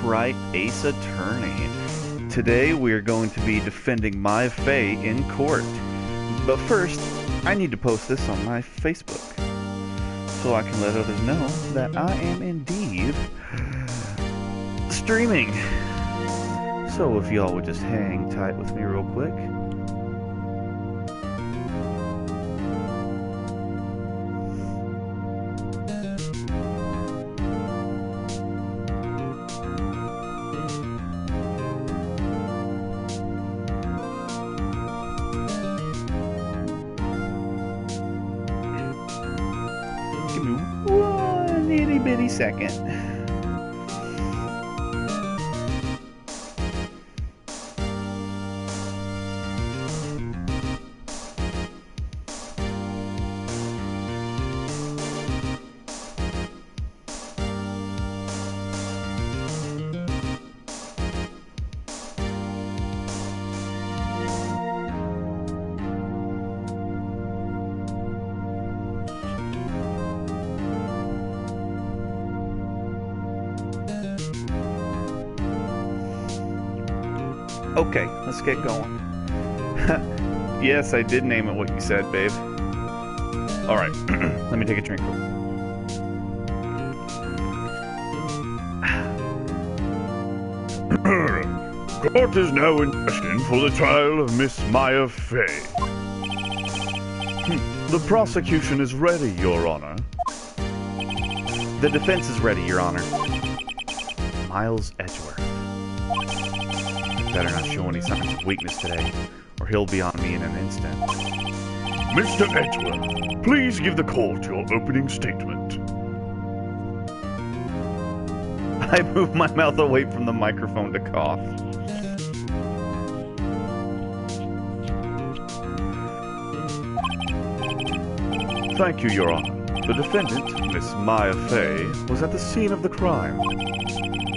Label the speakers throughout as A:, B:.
A: Wright, Ace Attorney. Today we are going to be defending my Faye in court. But first, I need to post this on my Facebook, so I can let others know that I am indeed streaming. So if y'all would just hang tight with me real quick. Give me one itty bitty second. Okay, let's get going. Yes, I did name it what you said, babe. Alright, let me take a drink.
B: Court is now in session for the trial of Miss Maya Fay.
A: The prosecution is ready, Your Honor. The defense is ready, Your Honor. Miles Edgeworth. Better not show any signs of weakness today, or he'll be on me in an instant.
B: Mr. Edgeworth, please give the court your opening statement.
A: I moved my mouth away from the microphone to cough.
B: Thank you, Your Honor. The defendant, Miss Maya Fay, was at the scene of the crime.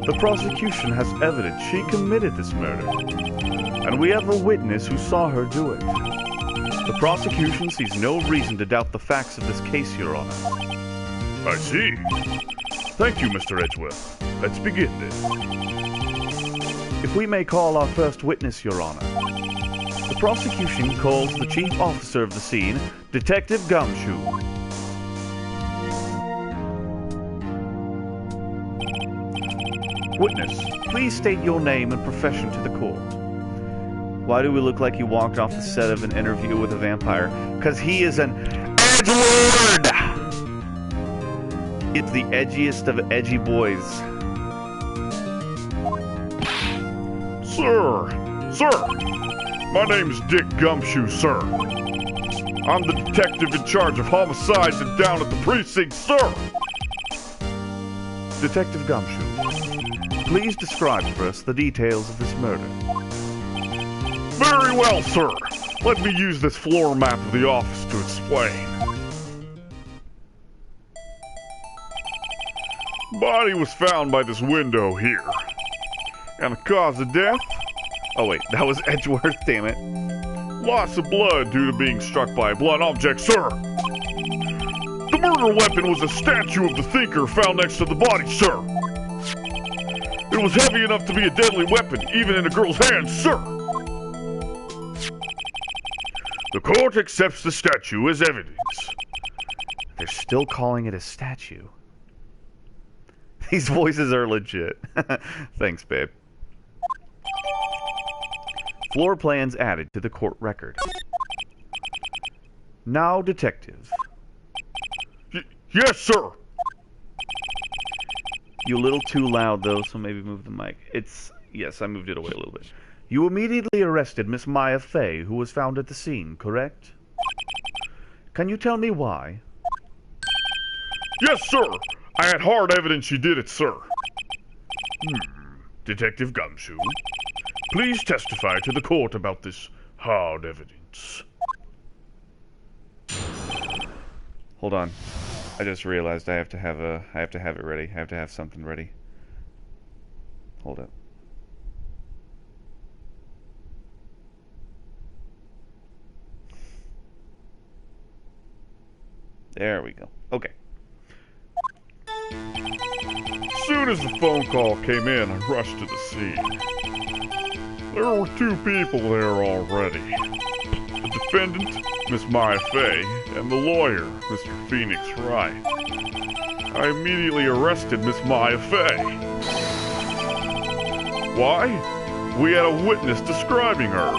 B: The prosecution has evidence she committed this murder, and we have a witness who saw her do it. The prosecution sees no reason to doubt the facts of this case, Your Honor. I see. Thank you, Mr. Edgeworth. Let's begin then.
A: If we may call our first witness, Your Honor. The prosecution calls the chief officer of the scene, Detective Gumshoe. Witness, please state your name and profession to the court. Why do we look like he walked off the set of an interview with a vampire? Because he is an edgelord! It's the edgiest of edgy boys.
B: Sir! My name's Dick Gumshoe, sir. I'm the detective in charge of homicides and down at the precinct, sir!
A: Detective Gumshoe, please describe for us the details of this murder.
B: Very well, sir. Let me use this floor map of the office to explain. Body was found by this window here. And the cause of death?
A: Oh wait, that was Edgeworth, damn it.
B: Loss of blood due to being struck by a blunt object, sir. The murder weapon was a statue of the thinker found next to the body, sir. It was heavy enough to be a deadly weapon, even in a girl's hands, sir. The court accepts the statue as evidence.
A: They're still calling it a statue. These voices are legit. Thanks, babe. Floor plans added to the court record. Now, detective.
B: Yes, sir.
A: You a little too loud, though, so maybe move the mic. Yes, I moved it away a little bit. You immediately arrested Miss Maya Fay, who was found at the scene, correct? Can you tell me why?
B: Yes, sir. I had hard evidence she did it, sir. Detective Gumshoe, please testify to the court about this hard evidence.
A: Hold on. I just realized I have to have it ready. I have to have something ready. Hold up. There we go. Okay.
B: Sue soon as the phone call came in, I rushed to the scene. There were two people there already. The defendant, Miss Maya Fey, and the lawyer, Mr. Phoenix Wright. I immediately arrested Miss Maya Fey. Why? We had a witness describing her.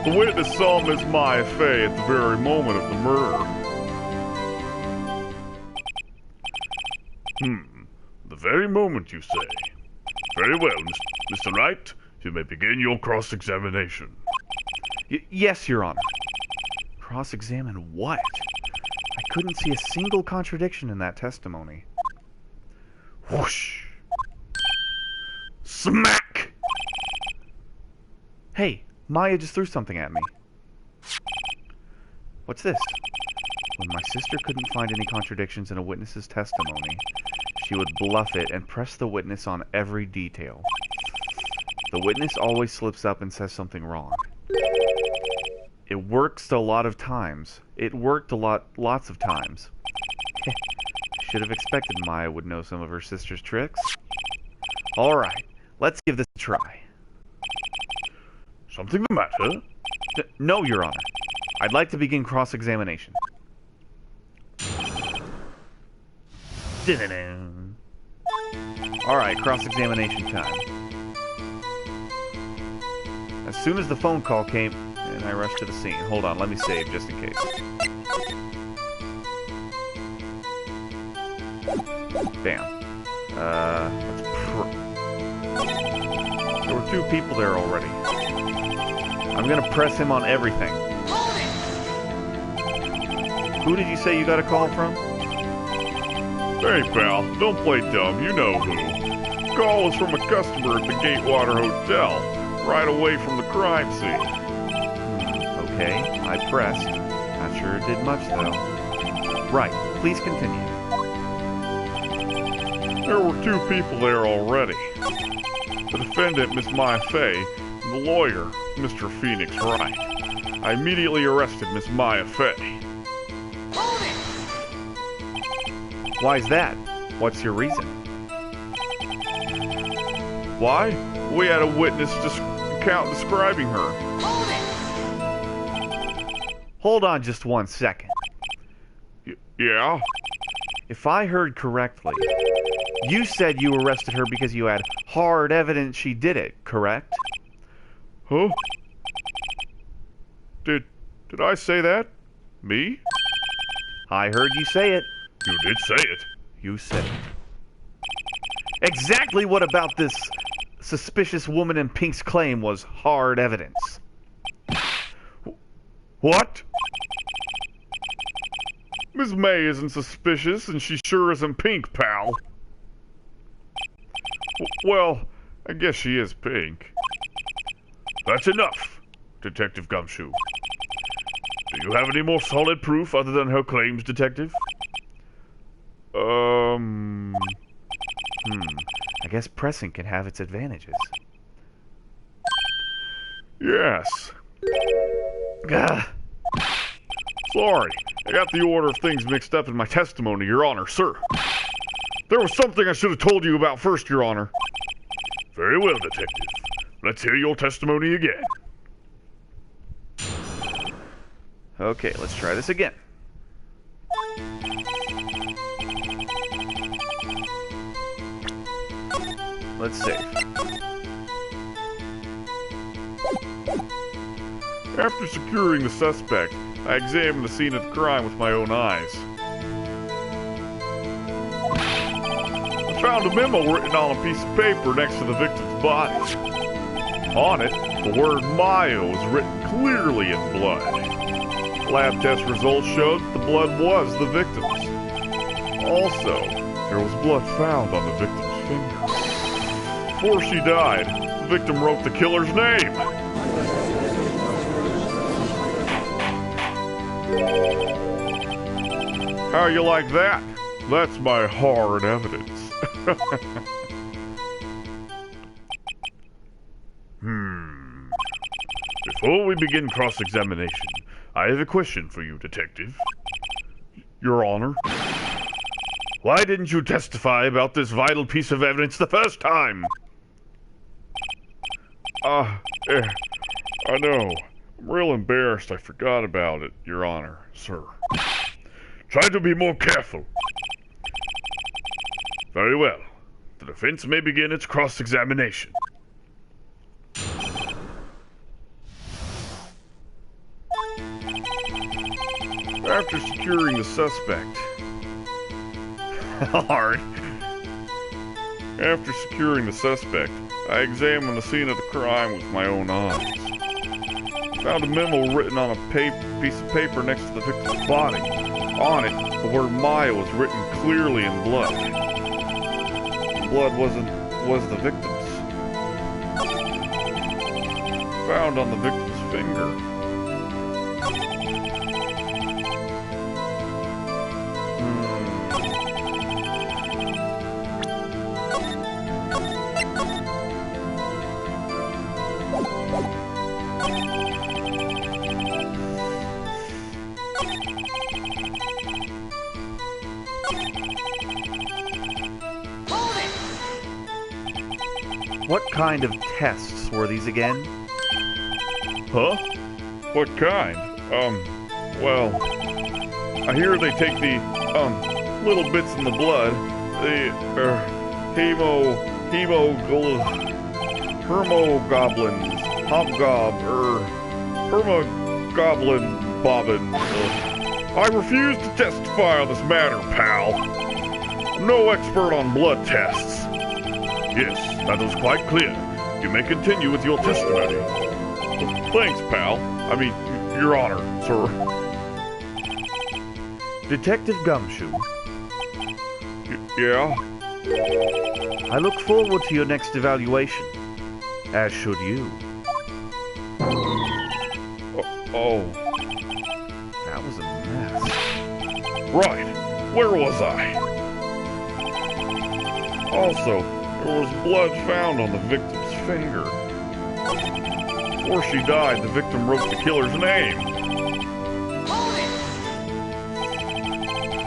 B: The witness saw Miss Maya Fey at the very moment of the murder. The very moment, you say? Very well, Mr. Wright. You may begin your cross-examination.
A: Yes, Your Honor. Cross-examine what? I couldn't see a single contradiction in that testimony.
B: Whoosh! Smack!
A: Hey, Maya just threw something at me. What's this? When my sister couldn't find any contradictions in a witness's testimony, she would bluff it and press the witness on every detail. The witness always slips up and says something wrong. It works a lot of times. It worked lots of times. Should have expected Maya would know some of her sister's tricks. Alright, let's give this a try.
B: Something the matter?
A: No, Your Honor. I'd like to begin cross-examination. Alright, cross-examination time. As soon as the phone call came, and I rushed to the scene. Hold on, let me save just in case. Bam. There were two people there already. I'm gonna press him on everything. Who did you say you got a call from?
B: Hey, pal, don't play dumb. You know who. The call was from a customer at the Gatewater Hotel, right away from the crime scene.
A: Okay, I pressed. Not sure it did much, though. Right, please continue.
B: There were two people there already. The defendant, Miss Maya Fey, and the lawyer, Mr. Phoenix Wright. I immediately arrested Miss Maya Fey.
A: Why's that? What's your reason?
B: Why? We had a witness account describing her.
A: Hold on just 1 second.
B: Yeah?
A: If I heard correctly, you said you arrested her because you had hard evidence she did it, correct?
B: Huh? Did I say that? Me?
A: I heard you say it.
B: You did say it.
A: You said it. Exactly what about this suspicious woman in pink's claim was hard evidence?
B: What? Miss May isn't suspicious, and she sure isn't pink, pal. Well, I guess she is pink. That's enough, Detective Gumshoe. Do you have any more solid proof other than her claims, Detective?
A: I guess pressing can have its advantages.
B: Yes.
A: Gah.
B: Sorry, I got the order of things mixed up in my testimony, Your Honor, sir. There was something I should have told you about first, Your Honor. Very well, Detective. Let's hear your testimony again.
A: Okay, let's try this again. Let's save.
B: After securing the suspect, I examined the scene of the crime with my own eyes. I found a memo written on a piece of paper next to the victim's body. On it, the word Maya was written clearly in blood. Lab test results showed that the blood was the victim's. Also, there was blood found on the victim's finger. Before she died, the victim wrote the killer's name. How you like that? That's my hard evidence. Before we begin cross-examination, I have a question for you, Detective. Your Honor, Why didn't you testify about this vital piece of evidence the first time? I know. I'm real embarrassed I forgot about it, Your Honor, sir. Try to be more careful. Very well. The defense may begin its cross-examination. After securing the suspect... Hard. After securing the suspect, I examined the scene of the crime with my own eyes. Found a memo written on a piece of paper next to the victim's body. On it, the word Maya was written clearly in blood. The blood was the victim's. Found on the victim's finger.
A: What kind of tests were these again?
B: Huh? What kind? Well, I hear they take the, little bits in the blood, the, hermogoblins, hermogoblin bobbin. I refuse to testify on this matter, pal. I'm no expert on blood tests. Yes, that was quite clear. You may continue with your testimony. Thanks, pal. I mean, Your Honor, sir.
A: Detective Gumshoe.
B: Yeah?
A: I look forward to your next evaluation. As should you.
B: Oh.
A: That was a mess.
B: Right. Where was I? Also, there was blood found on the victim's finger. Before she died, the victim wrote the killer's name.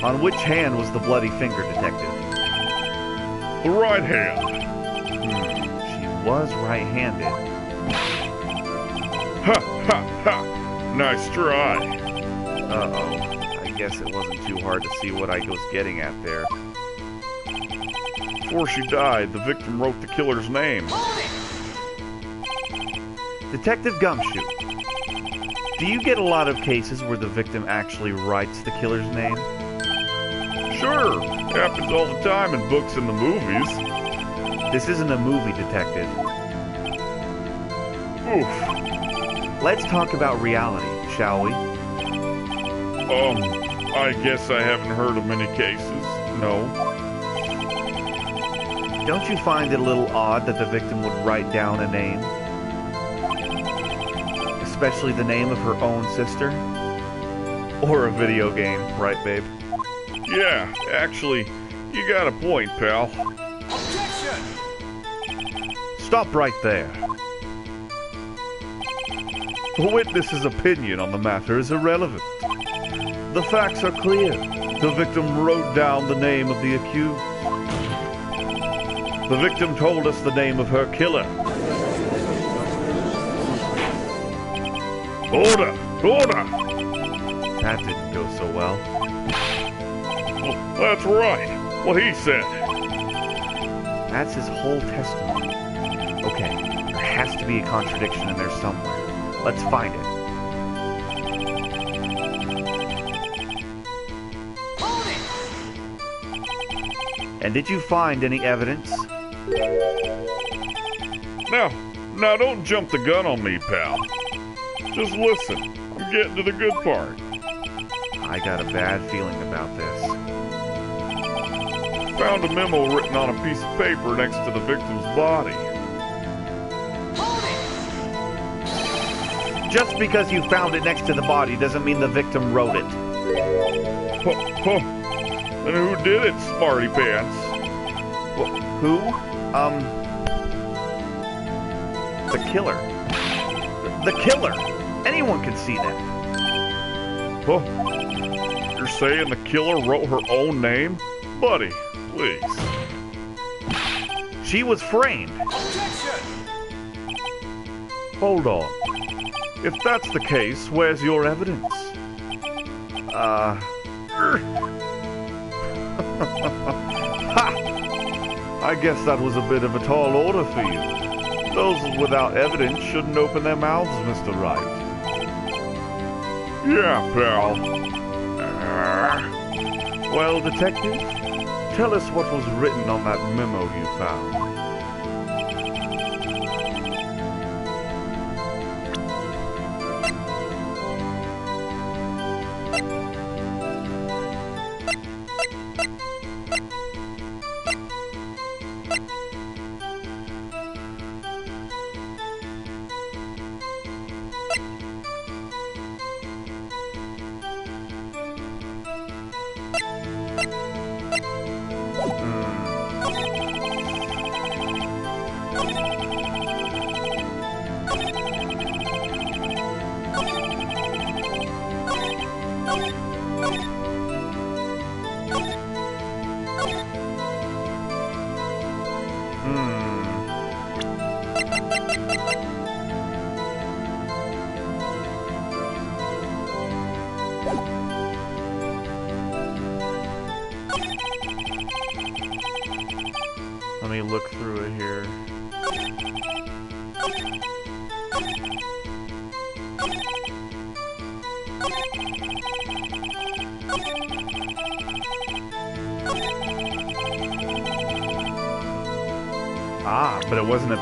A: On which hand was the bloody finger, Detective?
B: The right hand.
A: She was right-handed.
B: Ha, ha, ha. Nice try.
A: Uh-oh. I guess it wasn't too hard to see what I was getting at there.
B: Before she died, the victim wrote the killer's name.
A: Detective Gumshoe, do you get a lot of cases where the victim actually writes the killer's name?
B: Sure. Happens all the time in books and the movies.
A: This isn't a movie, Detective.
B: Oof.
A: Let's talk about reality, shall we?
B: I guess I haven't heard of many cases. No.
A: Don't you find it a little odd that the victim would write down a name? Especially the name of her own sister? Or a video game, right, babe?
B: Yeah, actually, you got a point, pal.
C: Objection!
A: Stop right there. The witness's opinion on the matter is irrelevant. The facts are clear. The victim wrote down the name of the accused. The victim told us the name of her killer.
B: Order! Order!
A: That didn't go so well.
B: Well, that's right. What he said.
A: That's his whole testimony. Okay, there has to be a contradiction in there somewhere. Let's find it. And did you find any evidence?
B: Now don't jump the gun on me, pal. Just listen. I'm getting to the good part.
A: I got a bad feeling about this.
B: Found a memo written on a piece of paper next to the victim's body.
A: Just because you found it next to the body doesn't mean the victim wrote it.
B: Huh. And who did it, smarty pants?
A: Who? The killer. The killer! Anyone can see that.
B: Huh? You're saying the killer wrote her own name? Buddy, please.
A: She was framed.
B: Hold on. If that's the case, where's your evidence?
A: Ha!
B: I guess that was a bit of a tall order for you. Those without evidence shouldn't open their mouths, Mr. Wright. Yeah, pal. Well, detective, tell us what was written on that memo you found. Let me look through it here.
A: Ah, but it wasn't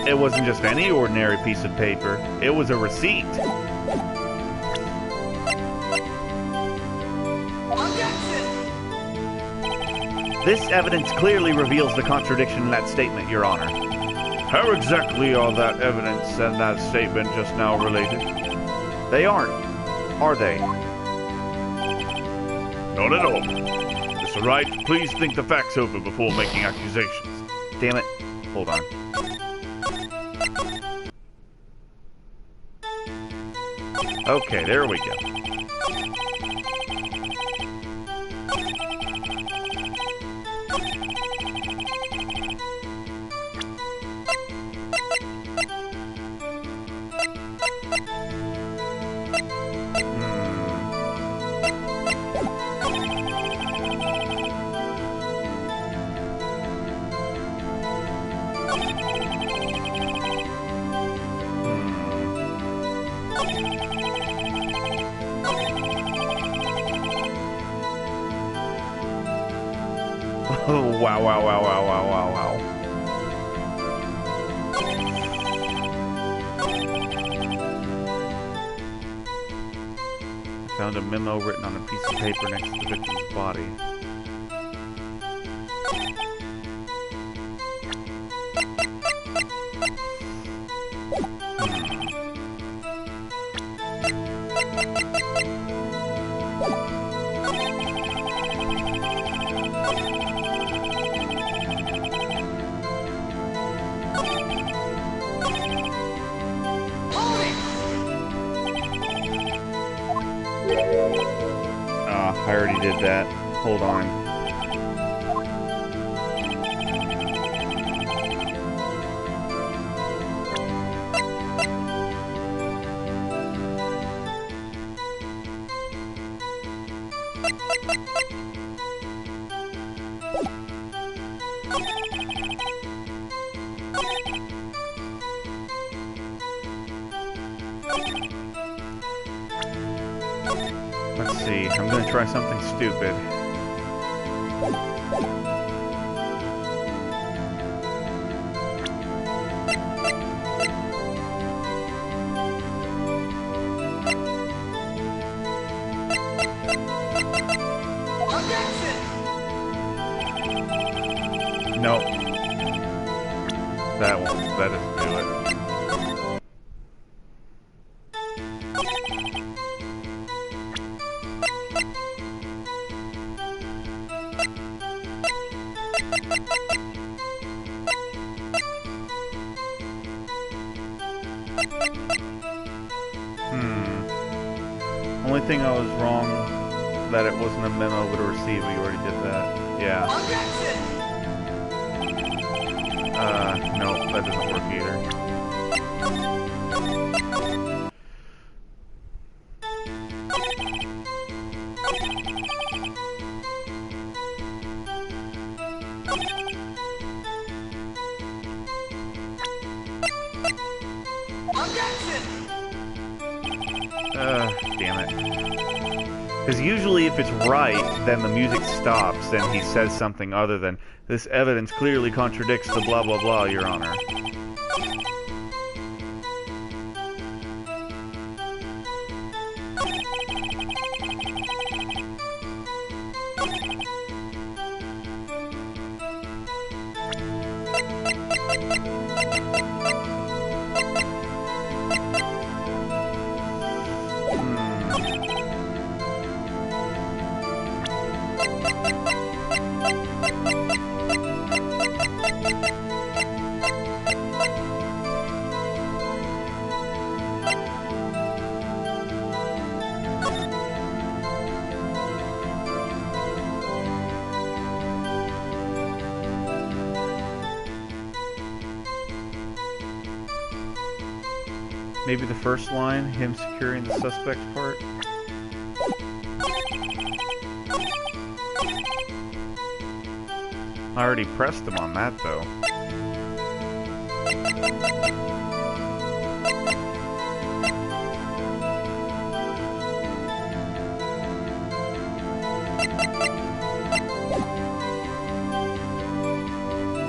A: it wasn't just any ordinary piece of paper. It was a receipt. This evidence clearly reveals the contradiction in that statement, Your Honor.
B: How exactly are that evidence and that statement just now related?
A: They aren't, are they?
B: Not at all. Mr. Wright, please think the facts over before making accusations.
A: Damn it. Hold on. Okay, there we go. Wow, wow, wow, wow, wow, wow, wow. I found a memo written on a piece of paper next to the victim's body. I already did that. Hold on. Let's see. I'm going to try something stupid. Nope. That doesn't do it. Only thing I was wrong that it wasn't a memo but a receive. We already did that. Yeah. Nope, that doesn't work either. Damn it. Because usually if it's right, then the music stops and he says something other than, "This evidence clearly contradicts the blah blah blah, Your Honor." Maybe the first line, him securing the suspect part. I already pressed him on that, though.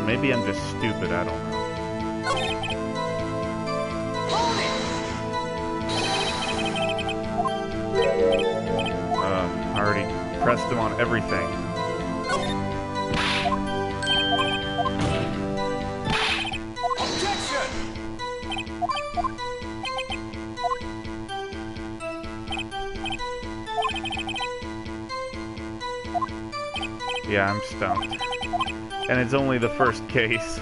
A: Maybe I'm just stupid, I don't know. I already pressed him on everything. Yeah, I'm stumped. And it's only the first case.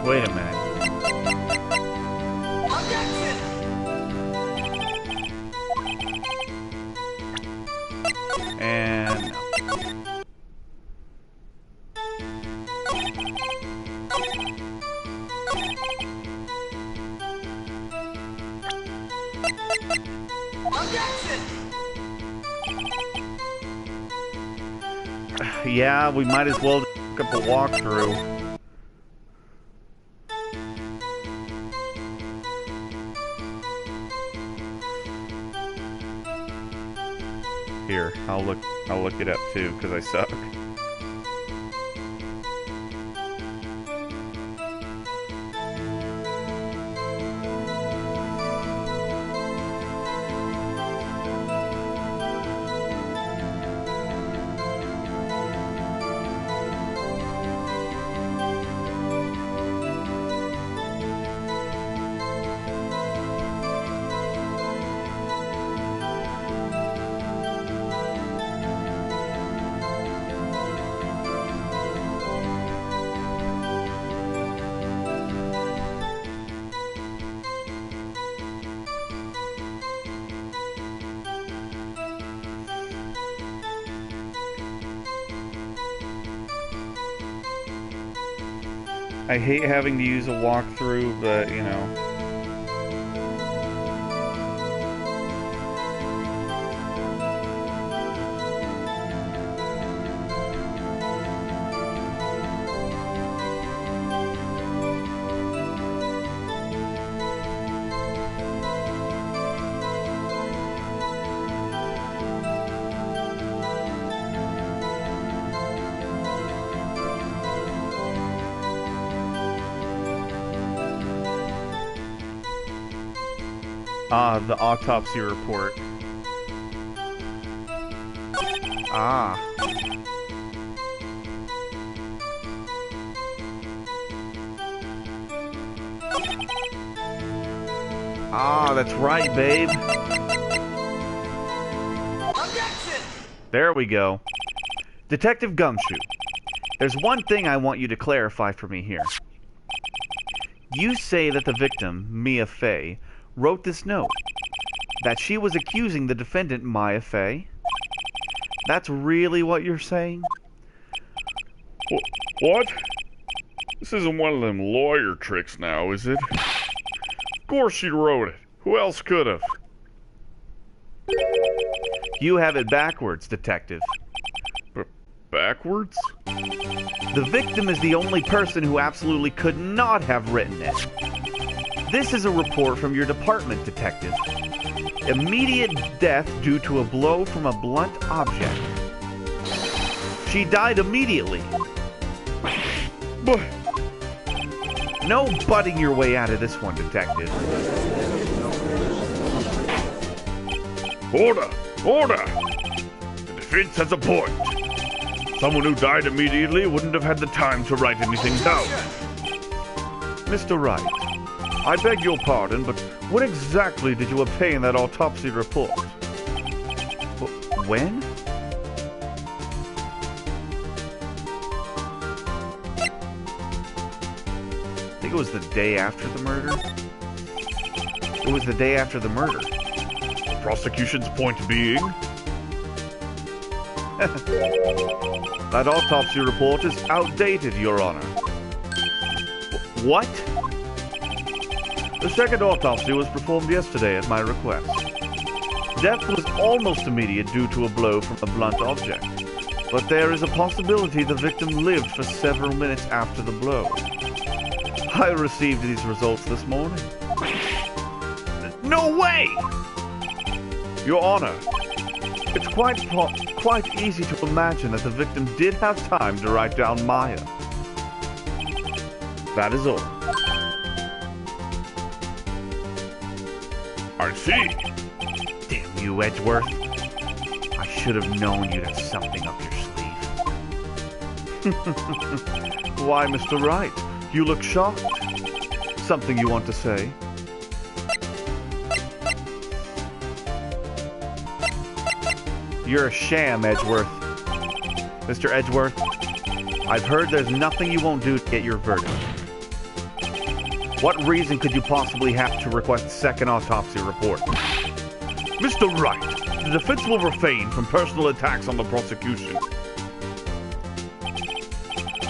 A: Wait a minute. And yeah, we might as well look up a walkthrough. Here, I'll look it up too, because I suck. I hate having to use a walkthrough, but, you know. Ah, the autopsy report. Ah. Ah, that's right, babe.
C: Objection!
A: There we go. Detective Gumshoe, there's one thing I want you to clarify for me here. You say that the victim, Mia Fey, wrote this note. That she was accusing the defendant, Maya Fey? That's really what you're saying?
B: What? This isn't one of them lawyer tricks now, is it? Of course she wrote it. Who else could have?
A: You have it backwards, detective.
B: Backwards?
A: The victim is the only person who absolutely could not have written it. This is a report from your department, detective. Immediate death due to a blow from a blunt object. She died immediately.
B: But
A: No butting your way out of this one, detective.
B: order! Order! The defense has a point. Someone who died immediately wouldn't have had the time to write anything down.
A: Mr. Wright, I beg your pardon, but when exactly did you obtain that autopsy report? When? I think it was the day after the murder. It was the day after the murder.
B: The prosecution's point being?
A: That autopsy report is outdated, Your Honor. What? The second autopsy was performed yesterday at my request. Death was almost immediate due to a blow from a blunt object, but there is a possibility the victim lived for several minutes after the blow. I received these results this morning. No way! Your Honor, it's quite easy to imagine that the victim did have time to write down Maya. That is all.
B: I see.
A: Damn you, Edgeworth. I should have known you'd have something up your sleeve. Why, Mr. Wright? You look shocked. Something you want to say? You're a sham, Edgeworth. Mr. Edgeworth, I've heard there's nothing you won't do to get your verdict. What reason could you possibly have to request a second autopsy report?
B: Mr. Wright, the defense will refrain from personal attacks on the prosecution.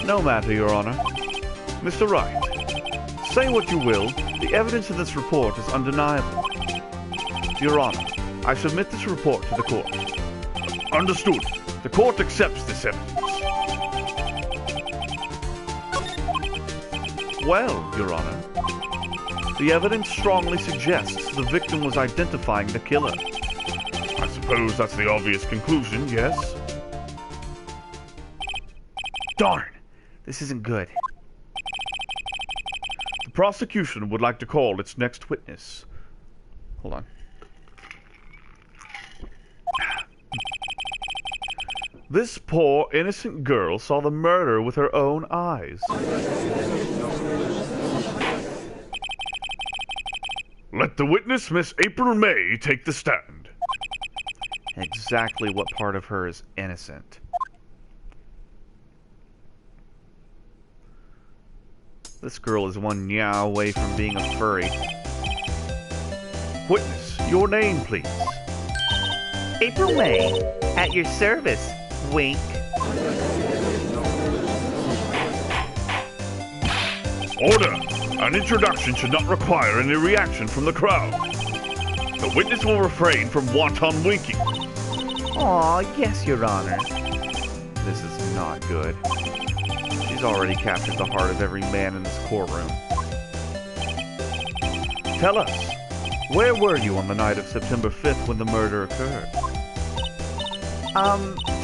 A: No matter, Your Honor. Mr. Wright, say what you will, the evidence in this report is undeniable. Your Honor, I submit this report to the court.
B: Understood. The court accepts this evidence.
A: Well, Your Honor, the evidence strongly suggests the victim was identifying the killer.
B: I suppose that's the obvious conclusion, yes?
A: Darn! This isn't good.
B: The prosecution would like to call its next witness.
A: Hold on.
B: This poor, innocent girl saw the murder with her own eyes. Let the witness, Miss April May, take the stand.
A: Exactly what part of her is innocent? This girl is one meow away from being a furry.
B: Witness, your name, please.
D: April May, at your service. Wink.
B: Order! An introduction should not require any reaction from the crowd. The witness will refrain from wanton winking.
D: Aw, yes, Your Honor.
A: This is not good. She's already captured the heart of every man in this courtroom. Tell us, where were you on the night of September 5th when the murder occurred?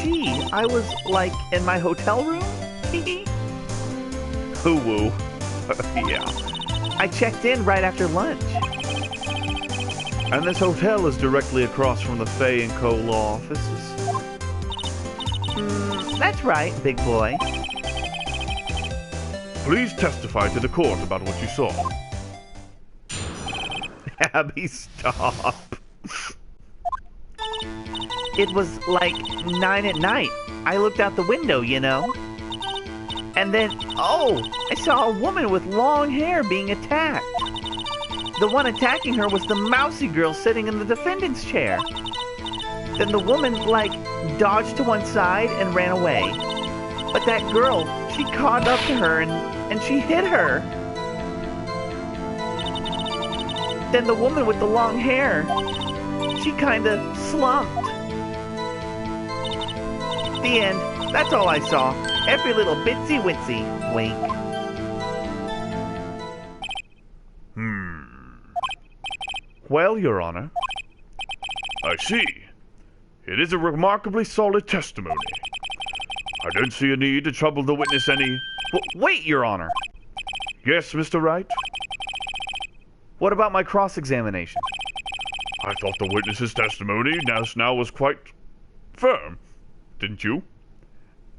D: Gee, I was, like, in my hotel room?
A: Hoo-woo. Yeah.
D: I checked in right after lunch.
A: And this hotel is directly across from the Fay & Co. law offices?
D: That's right, big boy.
B: Please testify to the court about what you saw.
A: Abby, stop.
D: It was like 9 at night. I looked out the window, you know. And then, I saw a woman with long hair being attacked. The one attacking her was the mousy girl sitting in the defendant's chair. Then the woman, dodged to one side and ran away. But that girl, she caught up to her and she hit her. Then the woman with the long hair, she kinda slumped. The end. That's all I saw. Every little bitsy-witsy wink.
B: Well, Your Honor, I see. It is a remarkably solid testimony. I don't see a need to trouble the witness any...
A: Wait, Your Honor.
B: Yes, Mr. Wright?
A: What about my cross-examination?
B: I thought the witness's testimony now was quite firm, didn't you?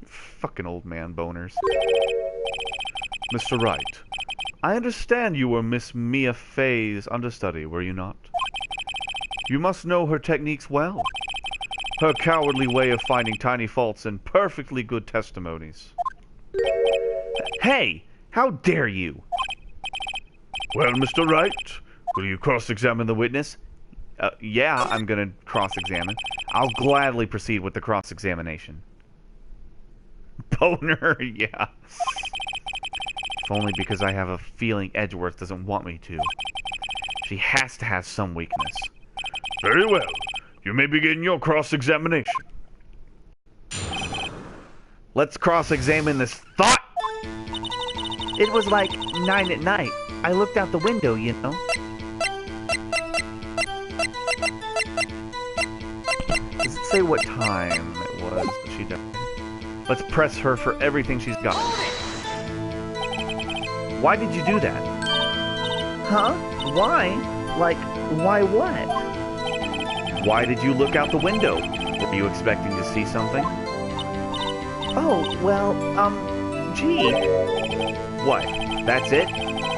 A: Fucking old man boners. Mr. Wright, I understand you were Miss Mia Fey's understudy, were you not? You must know her techniques well. Her cowardly way of finding tiny faults in perfectly good testimonies. Hey, how dare you?
B: Well, Mr. Wright, will you cross-examine the witness?
A: Yeah, I'm gonna cross-examine. I'll gladly proceed with the cross-examination. Boner, yeah. If only because I have a feeling Edgeworth doesn't want me to. She has to have some weakness.
B: Very well. You may begin your cross-examination.
A: Let's cross-examine this thought!
D: It was like 9 at night. I looked out the window, you know.
A: Does it say what time it was that she died? Let's press her for everything she's got. Why did you do that?
D: Huh? Why? Why what?
A: Why did you look out the window? Were you expecting to see something?
D: Oh, well, gee.
A: What? That's it?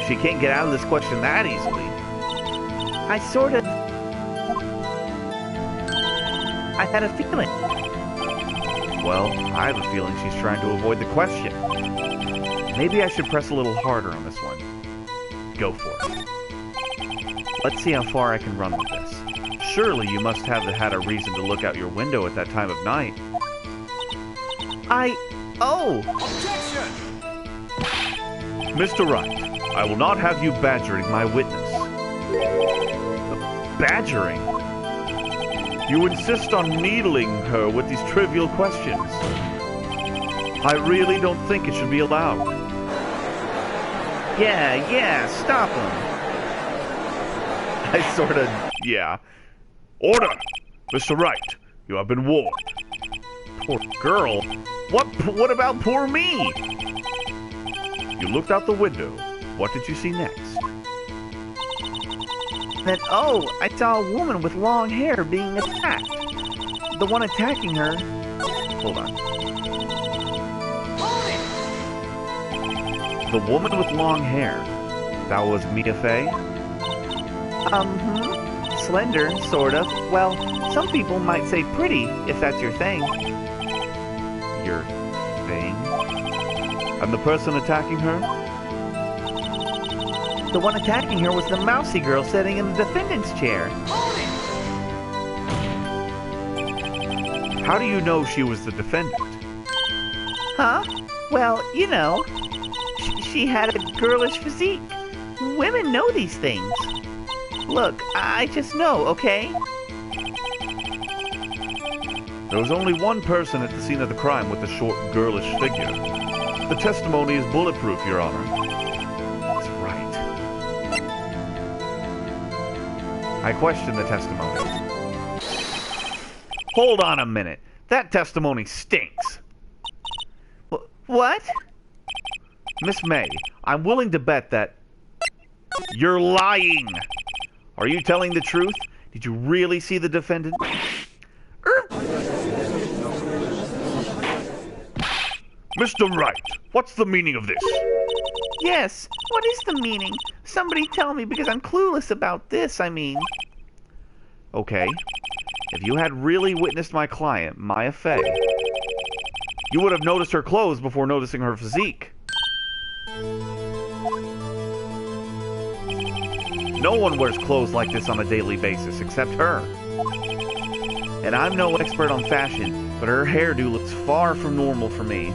A: She can't get out of this question that easily.
D: I sort of... I had a feeling.
A: Well, I have a feeling she's trying to avoid the question. Maybe I should press a little harder on this one. Go for it. Let's see how far I can run with this. Surely you must have had a reason to look out your window at that time of night.
B: Objection! Mr. Wright, I will not have you badgering my witness.
A: Badgering?
B: You insist on needling her with these trivial questions. I really don't think it should be allowed.
D: Yeah, stop him.
A: I sorta... yeah.
B: Order! Mr. Wright, you have been warned.
A: Poor girl. What about poor me?
B: You looked out the window. What did you see next?
D: Then, I saw a woman with long hair being attacked. The one attacking her...
A: Hold on. The woman with long hair. That was Mia Fey?
D: Slender, sort of. Well, some people might say pretty, if that's your thing.
A: Your thing? And the person attacking her?
D: The one attacking her was the mousy girl sitting in the defendant's chair.
A: How do you know she was the defendant?
D: Huh? Well, you know, she had a girlish physique. Women know these things. Look, I just know, okay?
A: There was only one person at the scene of the crime with the short, girlish figure. The testimony is bulletproof, Your Honor. That's right. I question the testimony. Hold on a minute. That testimony stinks.
D: What?
A: Miss May, I'm willing to bet that... You're lying! Are you telling the truth? Did you really see the defendant?
B: Mr. Wright, what's the meaning of this?
D: Yes, what is the meaning? Somebody tell me, because I'm clueless about this, I mean.
A: Okay. If you had really witnessed my client, Maya Fey, you would have noticed her clothes before noticing her physique. No one wears clothes like this on a daily basis, except her. And I'm no expert on fashion, but her hairdo looks far from normal for me.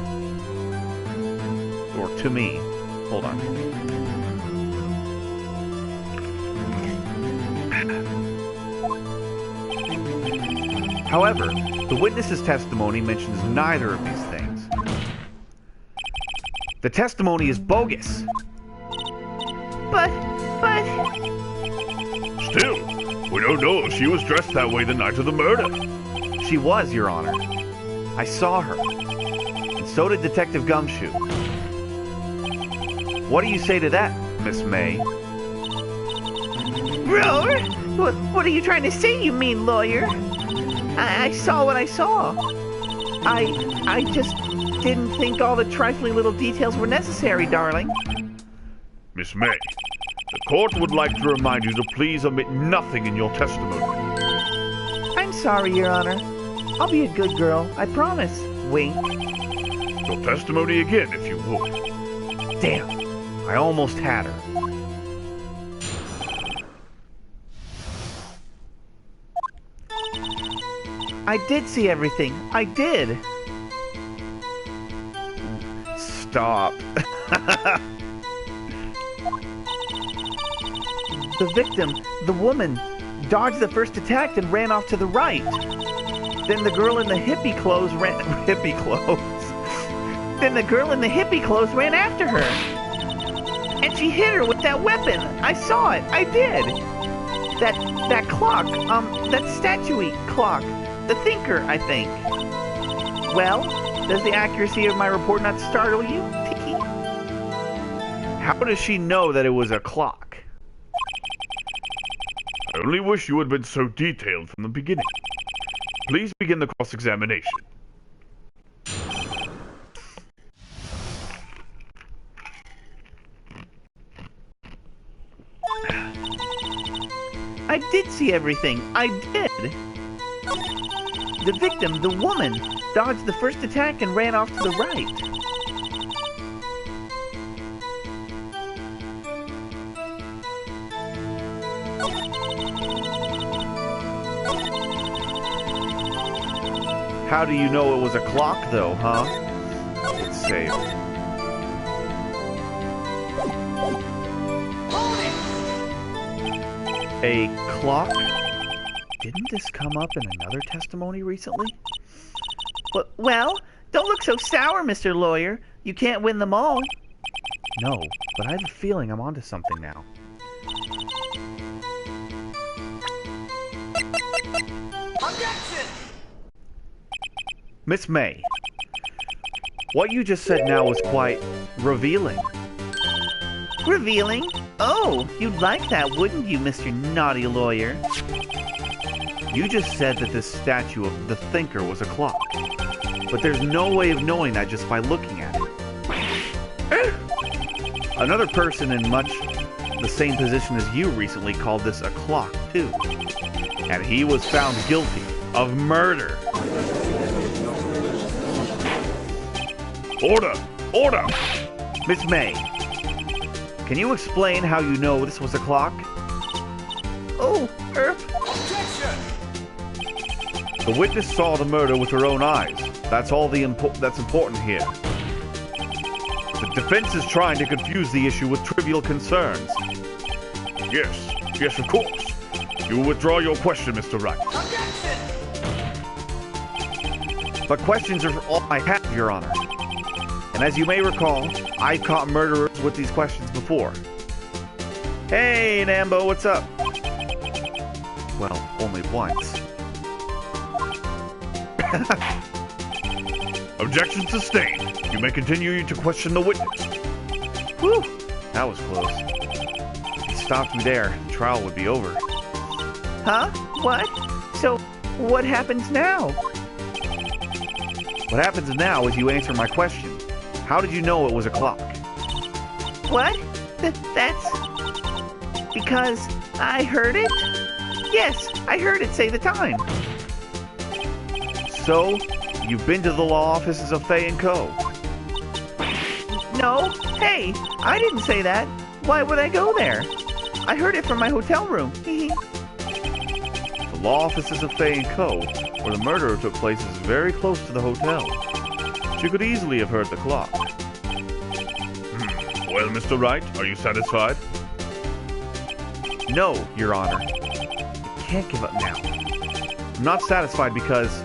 A: Or to me. Hold on. However, the witness's testimony mentions neither of these things. The testimony is bogus.
D: But...
B: Still, we don't know if she was dressed that way the night of the murder.
A: She was, Your Honor. I saw her. And so did Detective Gumshoe. What do you say to that, Miss May?
D: Roar? What are you trying to say, you mean lawyer? I saw what I saw. I just didn't think all the trifling little details were necessary, darling.
B: Miss May, the court would like to remind you to please omit nothing in your testimony.
D: I'm sorry, Your Honor. I'll be a good girl, I promise. Wink.
B: Your testimony again, if you would.
A: Damn, I almost had her.
D: I did see everything. I did.
A: Stop.
D: The victim, the woman, dodged the first attack and ran off to the right. Then the girl in the hippie clothes ran... hippie clothes? Then the girl in the hippie clothes ran after her. And she hit her with that weapon. I saw it. I did. That clock, that statue clock. The thinker, I think. Well, does the accuracy of my report not startle you? Tiki.
A: How does she know that it was a clock?
B: I only wish you had been so detailed from the beginning. Please begin the cross-examination.
D: I did see everything. I did. The victim, the woman, dodged the first attack and ran off to the right.
A: How do you know it was a clock, though, huh? It's safe. A clock? Didn't this come up in another testimony recently?
D: Well, don't look so sour, Mr. Lawyer. You can't win them all.
A: No, but I have a feeling I'm onto something now.
D: Objection!
A: Miss May, what you just said now was quite revealing.
D: Revealing? Oh, you'd like that, wouldn't you, Mr. Naughty Lawyer?
A: You just said that this statue of the thinker was a clock. But there's no way of knowing that just by looking at it. Another person in much the same position as you recently called this a clock, too. And he was found guilty of murder.
B: Order! Order!
A: Miss May, can you explain how you know this was a clock?
D: Oh,
B: Objection!
A: The witness saw the murder with her own eyes. That's all that's important here. The defense is trying to confuse the issue with trivial concerns.
B: Yes, of course. You will withdraw your question, Mr. Wright.
D: objection!
A: But questions are all I have, Your Honor. And as you may recall, I've caught murderers with these questions before. Hey, Nambo, what's up? Well, only once.
B: Objection sustained. You may continue to question the witness.
A: Whew, that was close. If he stopped me there, the trial would be over.
D: Huh? What? So, what happens now?
A: What happens now is you answer my question. How did you know it was a clock?
D: What? That's... Because I heard it? Yes, I heard it say the time.
A: So, you've been to the law offices of Fay & Co.
D: No, hey, I didn't say that. Why would I go there? I heard it from my hotel room.
A: The law offices of Fay & Co., where the murder took place, is very close to the hotel. She could easily have heard the clock.
B: Well, Mr. Wright, are you satisfied?
A: No, Your Honor. I can't give up now. I'm not satisfied because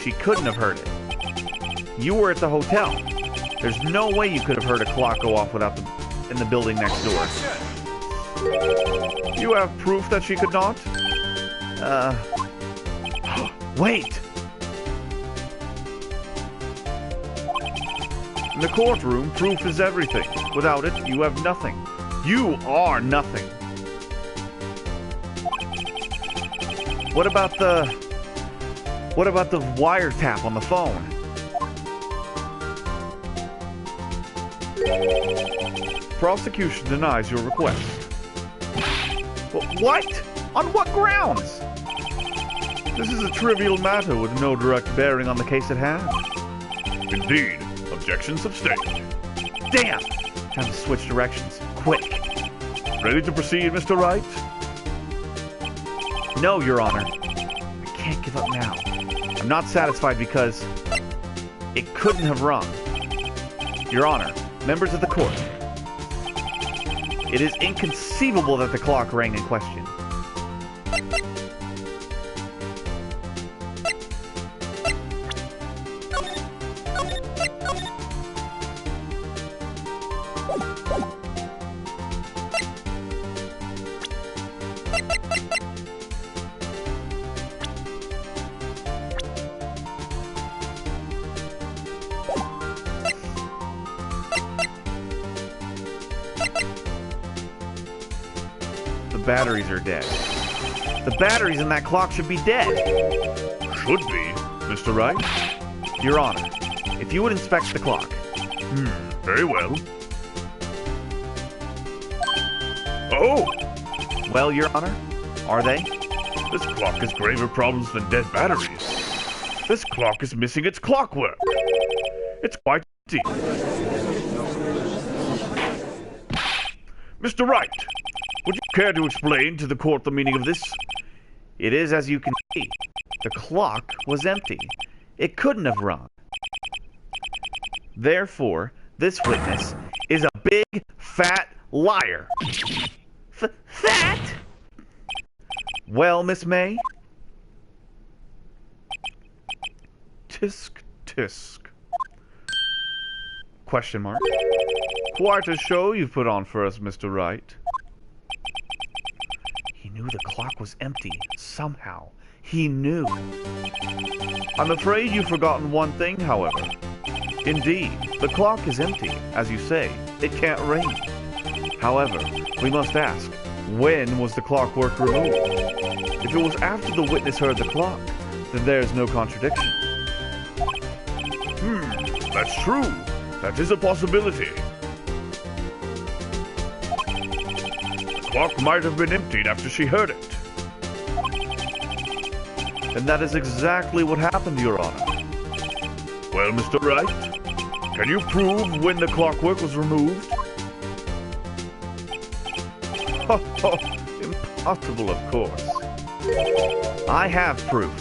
A: she couldn't have heard it. You were at the hotel. There's no way you could have heard a clock go off without in the building next door. You have proof that she could not? Wait! In the courtroom, proof is everything. Without it, you have nothing. You are nothing. What about the wiretap on the phone? Prosecution denies your request. What? On what grounds? This is a trivial matter with no direct bearing on the case at hand.
B: Indeed. Objection sustained.
A: Damn! Time to switch directions. Quick.
B: Ready to proceed, Mr. Wright?
A: No, Your Honor. I can't give up now. I'm not satisfied because it couldn't have rung. Your Honor, members of the court, it is inconceivable that the clock rang in question. The batteries are dead. The batteries in that clock should be dead.
B: Should be, Mr. Wright.
A: Your Honor, if you would inspect the clock.
B: Very well. Oh!
A: Well, Your Honor, are they?
B: This clock has graver problems than dead batteries. This clock is missing its clockwork. It's quite deep. Mr. Wright, would you care to explain to the court the meaning of this?
A: It is as you can see. The clock was empty. It couldn't have rung. Therefore, this witness is a big, fat liar.
D: Fat?
A: Well, Miss May?
B: Tisk, tisk.
A: Question mark.
B: Quite a show you've put on for us, Mr. Wright.
A: He knew the clock was empty. Somehow. He knew.
B: I'm afraid you've forgotten one thing, however.
A: Indeed, the clock is empty. As you say, it can't ring. However, we must ask, when was the clockwork removed? If it was after the witness heard the clock, then there is no contradiction.
B: That's true. That is a possibility. The clock might have been emptied after she heard it.
A: And that is exactly what happened, Your Honor.
B: Well, Mr. Wright, can you prove when the clockwork was removed?
A: Impossible, of course. I have proof.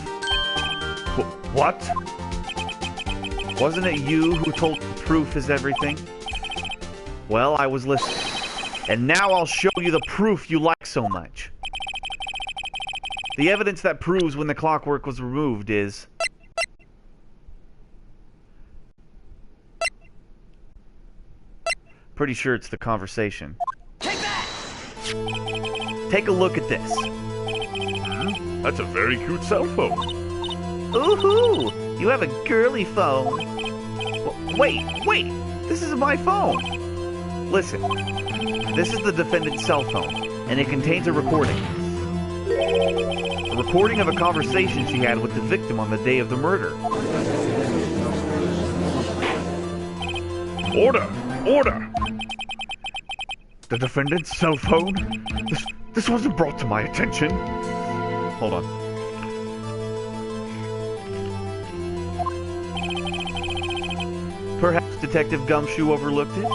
B: What?
A: Wasn't it you who told me proof is everything? Well, I was listening. And now I'll show you the proof you like so much. The evidence that proves when the clockwork was removed is... Pretty sure it's the conversation.
D: Take that!
A: Take a look at this.
B: That's a very cute cell phone.
D: Ooh-hoo! You have a girly phone.
A: Wait! This is my phone! Listen, this is the defendant's cell phone, and it contains a recording. A recording of a conversation she had with the victim on the day of the murder.
B: Order! Order! The defendant's cell phone? This wasn't brought to my attention. Hold on.
A: Perhaps Detective Gumshoe overlooked it?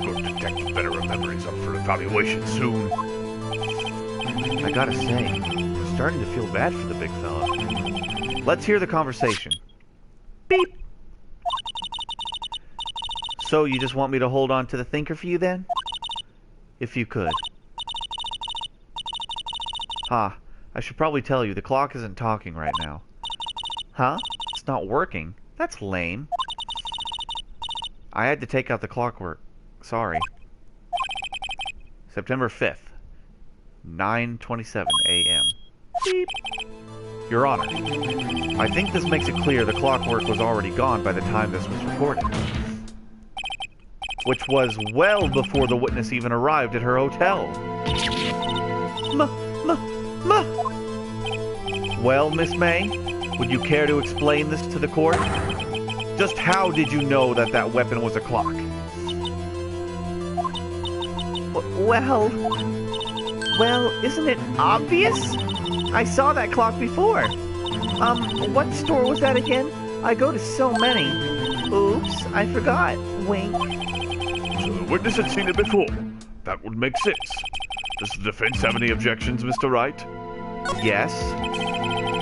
B: Good detective better remember he's up for evaluation soon.
A: I gotta say, I'm starting to feel bad for the big fella. Let's hear the conversation. Beep! So you just want me to hold on to the thinker for you then? If you could. I should probably tell you, the clock isn't talking right now. Huh? It's not working? That's lame. I had to take out the clockwork. Sorry. September 5th, 9:27 a.m. Beep. Your Honor, I think this makes it clear the clockwork was already gone by the time this was recorded. Which was well before the witness even arrived at her hotel. Well, Miss May, would you care to explain this to the court? Just how did you know that that weapon was a clock?
D: Well, isn't it obvious? I saw that clock before. What store was that again? I go to so many. Oops, I forgot. Wink.
B: So the witness had seen it before. That would make sense. Does the defense have any objections, Mr. Wright?
A: Yes.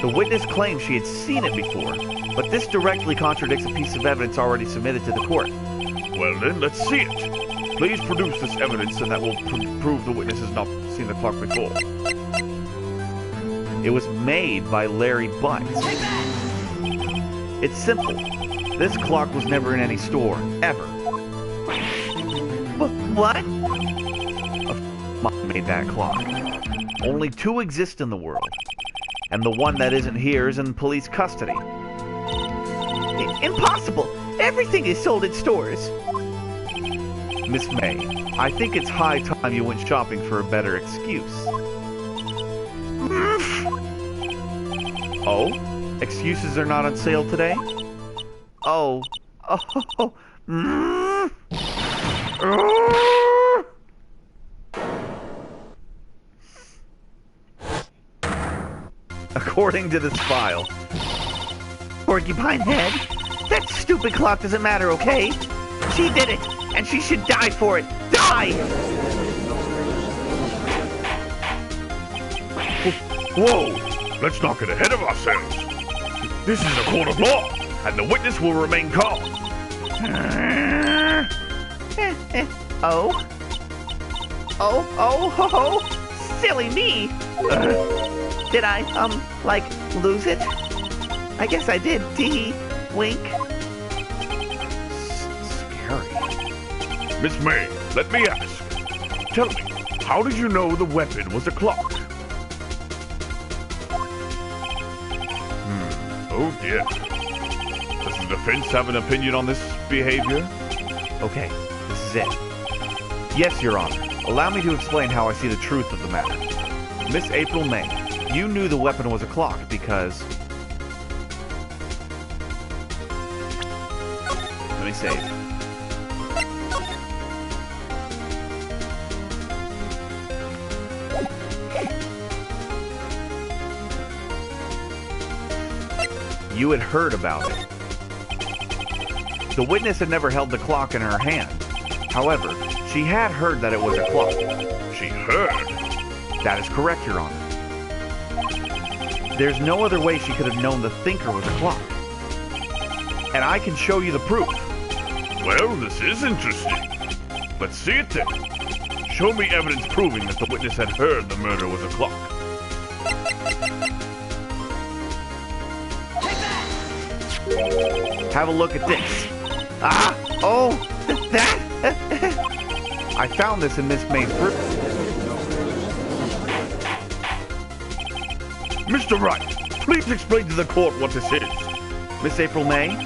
A: The witness claims she had seen it before, but this directly contradicts a piece of evidence already submitted to the court.
B: Well then, let's see it. Please produce this evidence and that will prove the witness has not seen the clock before.
A: It was made by Larry Butts. It's simple. This clock was never in any store, ever.
D: What?
A: Mom made that clock. Only two exist in the world, and the one that isn't here is in police custody.
D: Impossible! Everything is sold at stores.
A: Miss May, I think it's high time you went shopping for a better excuse. Oh? Excuses are not on sale today? Oh. According to this file.
D: Porcupine head? That stupid clock doesn't matter, okay? She did it, and she should die for it. Die!
B: Whoa! Let's not get ahead of ourselves. This is a court of law, and the witness will remain calm.
D: Oh, silly me. Did I, lose it? I guess I did. Tee. Wink.
A: Scary.
B: Miss May, let me ask. Tell me, how did you know the weapon was a clock? Oh dear. Does the defense have an opinion on this behavior?
A: Okay, this is it. Yes, Your Honor. Allow me to explain how I see the truth of the matter. Miss April May, you knew the weapon was a clock because... Let me save. You had heard about it. The witness had never held the clock in her hand. However, she had heard that it was a clock.
B: She heard?
A: That is correct, Your Honor. There's no other way she could have known the thinker was a clock. And I can show you the proof.
B: Well, this is interesting. Let's see it then. Show me evidence proving that the witness had heard the murder was a clock.
A: Have a look at this.
D: That?
A: I found this in Miss May's room.
B: Mr. Wright, please explain to the court what this is.
A: Miss April May,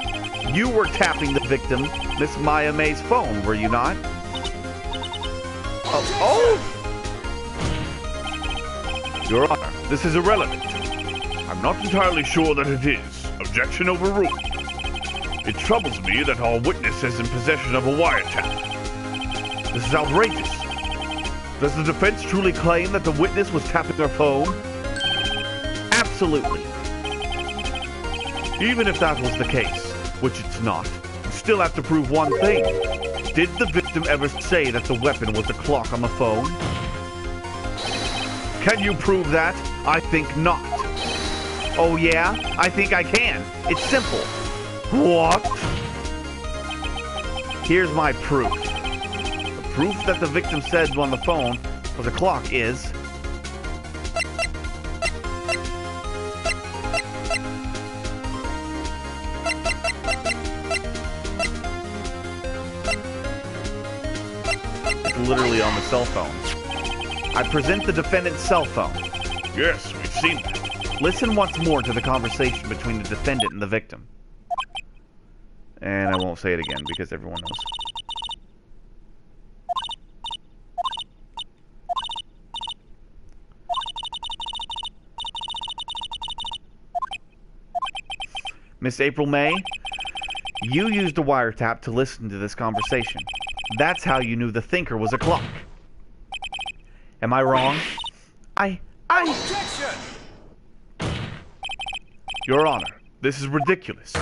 A: you were tapping the victim, Miss Maya May's phone, were you not?
B: Your Honor, this is irrelevant. I'm not entirely sure that it is. Objection overruled. It troubles me that our witness is in possession of a wiretap. This is outrageous. Does the defense truly claim that the witness was tapping her phone?
A: Absolutely.
B: Even if that was the case, which it's not, you still have to prove one thing. Did the victim ever say that the weapon was a clock on the phone? Can you prove that?
A: I think not. Oh yeah? I think I can. It's simple.
B: What?
A: Here's my proof. The proof that the victim said on the phone was a clock is... it's literally on the cell phone. I present the defendant's cell phone.
B: Yes, we've seen that.
A: Listen once more to the conversation between the defendant and the victim. And I won't say it again because everyone knows. Miss April May, you used a wiretap to listen to this conversation. That's how you knew the thinker was a clock. Am I wrong?
C: Objection!
B: Your Honor, this is ridiculous.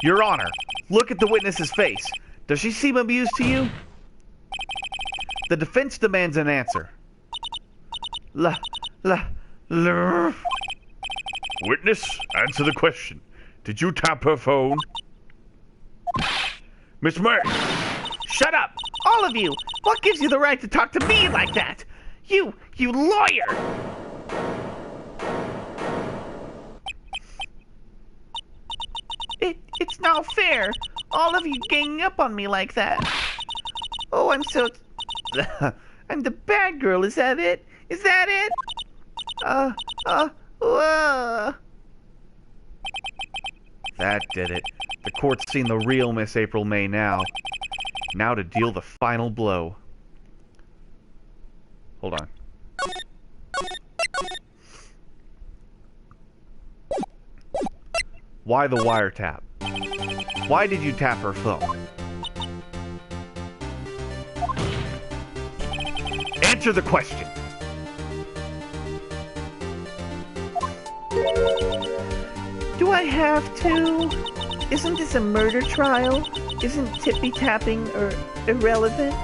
A: Your Honor, look at the witness's face. Does she seem amused to you? The defense demands an answer.
B: Witness, answer the question. Did you tap her phone? Miss May!
D: Shut up! All of you! What gives you the right to talk to me like that? You lawyer! It's not fair. All of you ganging up on me like that. Oh, I'm so... I'm the bad girl, is that it? Is that it?
A: That did it. The court's seen the real Miss April May now. Now to deal the final blow. Hold on. Why the wiretap? Why did you tap her phone? Answer the question.
D: Do I have to? Isn't this a murder trial? Isn't tippy-tapping irrelevant?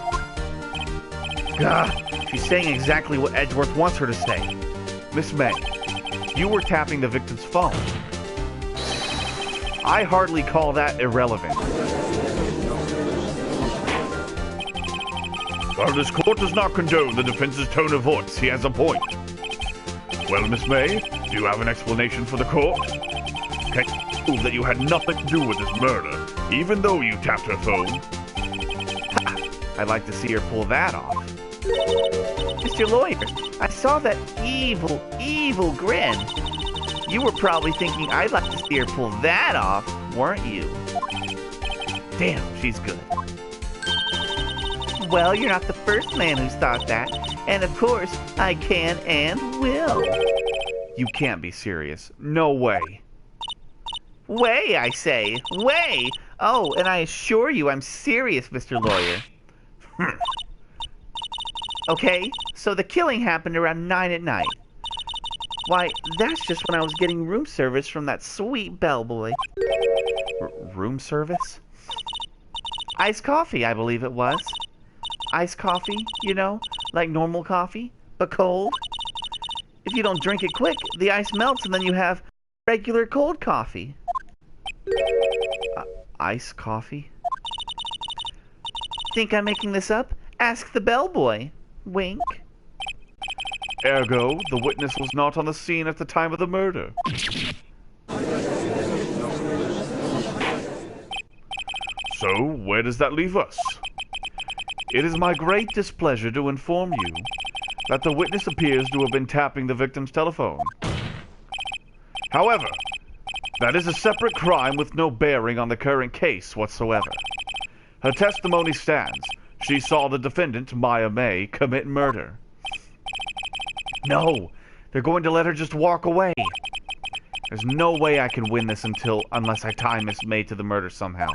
A: She's saying exactly what Edgeworth wants her to say. Miss May, you were tapping the victim's phone. I hardly call that irrelevant.
B: While this court does not condone the defense's tone of voice, he has a point. Well, Miss May, do you have an explanation for the court? Can you prove that you had nothing to do with this murder, even though you tapped her phone?
A: I'd like to see her pull that off.
D: Mr. Lawyer, I saw that evil grin. You were probably thinking I'd like to see her pull that off, weren't you?
A: Damn, she's good.
D: Well, you're not the first man who's thought that. And of course, I can and will.
A: You can't be serious. No way.
D: Way, I say. Way! Oh, and I assure you I'm serious, Mr. Lawyer. Okay, so the killing happened around 9 at night. Why, that's just when I was getting room service from that sweet bellboy.
A: Room service?
D: Iced coffee, I believe it was. Iced coffee, you know, like normal coffee, but cold. If you don't drink it quick, the ice melts and then you have regular cold coffee.
A: Ice coffee?
D: Think I'm making this up? Ask the bellboy. Wink.
B: Ergo, the witness was not on the scene at the time of the murder. So, where does that leave us?
A: It is my great displeasure to inform you that the witness appears to have been tapping the victim's telephone. However, that is a separate crime with no bearing on the current case whatsoever. Her testimony stands. She saw the defendant, Maya May, commit murder. No, they're going to let her just walk away. There's no way I can win this unless I tie Miss May to the murder somehow.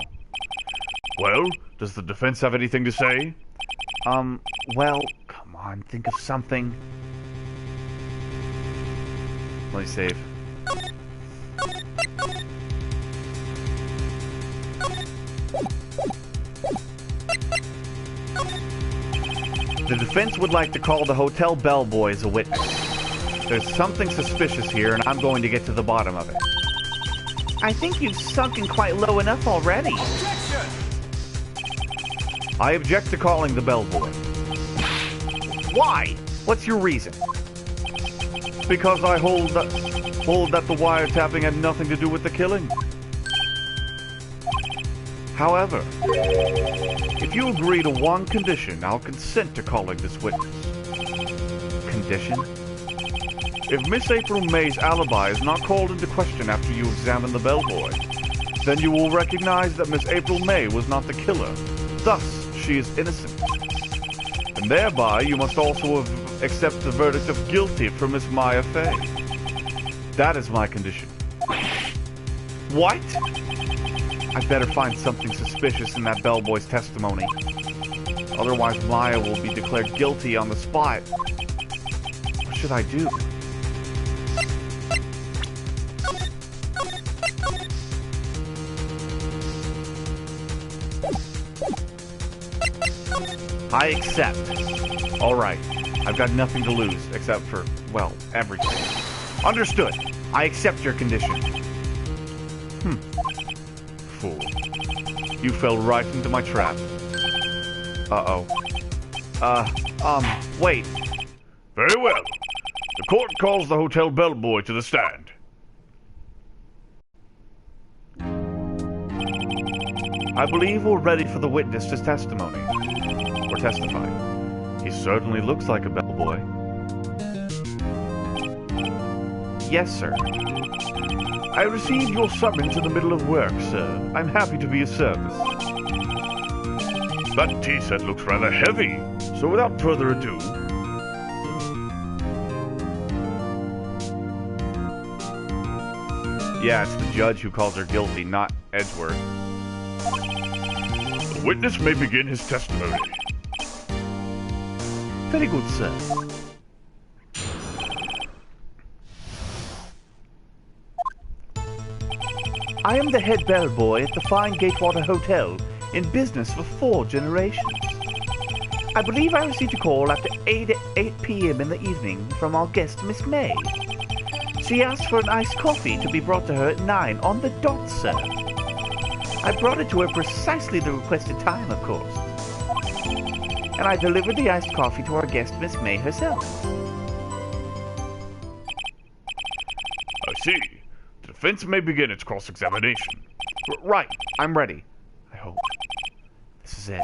B: Well, does the defense have anything to say?
A: Well, come on, think of something. Let me save. The defense would like to call the hotel bellboy as a witness. There's something suspicious here, and I'm going to get to the bottom of it.
D: I think you've sunken quite low enough already.
C: Objection!
A: I object to calling the bellboy.
D: Why? What's your reason?
A: Because I hold that the wiretapping had nothing to do with the killing. However, if you agree to one condition, I'll consent to calling this witness. Condition? If Miss April May's alibi is not called into question after you examine the bellboy, then you will recognize that Miss April May was not the killer. Thus, she is innocent. And thereby, you must also accept the verdict of guilty for Miss Maya Fey. That is my condition.
D: What?
A: I better find something suspicious in that bellboy's testimony. Otherwise, Maya will be declared guilty on the spot. What should I do? I accept. All right. I've got nothing to lose, except for, well, everything. Understood. I accept your condition. Fool. You fell right into my trap. Uh-oh. Wait.
B: Very well. The court calls the hotel bellboy to the stand.
A: I believe we're ready for the witness's testimony. Or testify. He certainly looks like a bellboy. Yes, sir.
B: I received your summons in the middle of work, sir. I'm happy to be of service. That tea set looks rather heavy, so without further ado...
A: Yeah, it's the judge who calls her guilty, not Edgeworth.
B: The witness may begin his testimony.
A: Very good, sir. I am the head bellboy at the fine Gatewater Hotel, in business for 4 generations. I believe I received a call after 8 p.m. in the evening from our guest, Miss May. She asked for an iced coffee to be brought to her at 9 on the dot, sir. I brought it to her precisely the requested time, of course. And I delivered the iced coffee to our guest, Miss May herself.
B: I see. The defense may begin its cross-examination.
A: Right, I'm ready. I hope. This is it.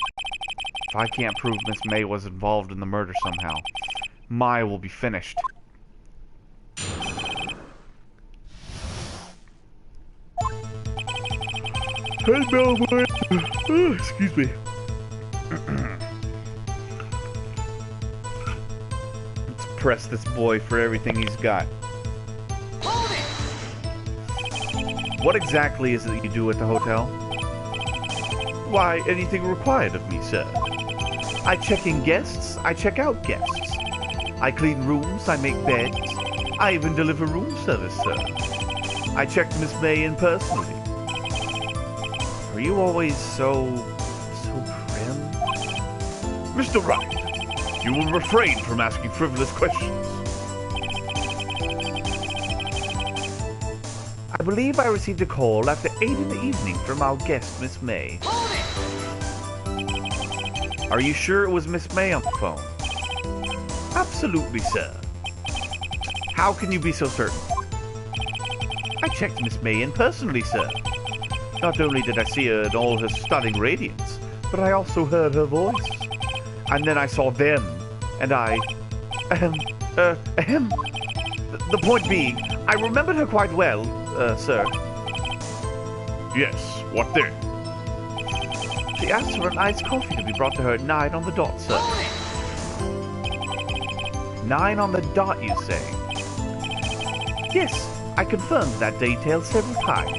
A: If I can't prove Miss May was involved in the murder somehow, Maya will be finished.
B: Hey, bellboy. Excuse me.
A: Let's press this boy for everything he's got.
C: Hold it!
A: What exactly is it you do at the hotel? Why, anything required of me, sir. I check in guests, I check out guests. I clean rooms, I make beds. I even deliver room service, sir. I checked Miss May in personally. Are you always so prim?
B: Mr. Wright, you will refrain from asking frivolous questions.
A: I believe I received a call after 8 in the evening from our guest, Miss May.
C: Hold it!
A: Are you sure it was Miss May on the phone? Absolutely, sir. How can you be so certain? I checked Miss May in personally, sir. Not only did I see her in all her stunning radiance, but I also heard her voice. And then I saw them, and The point being, I remembered her quite well, sir.
B: Yes, what then?
A: She asked for an iced coffee to be brought to her at 9 on the dot, sir. 9 on the dot, you say? Yes, I confirmed that detail several times.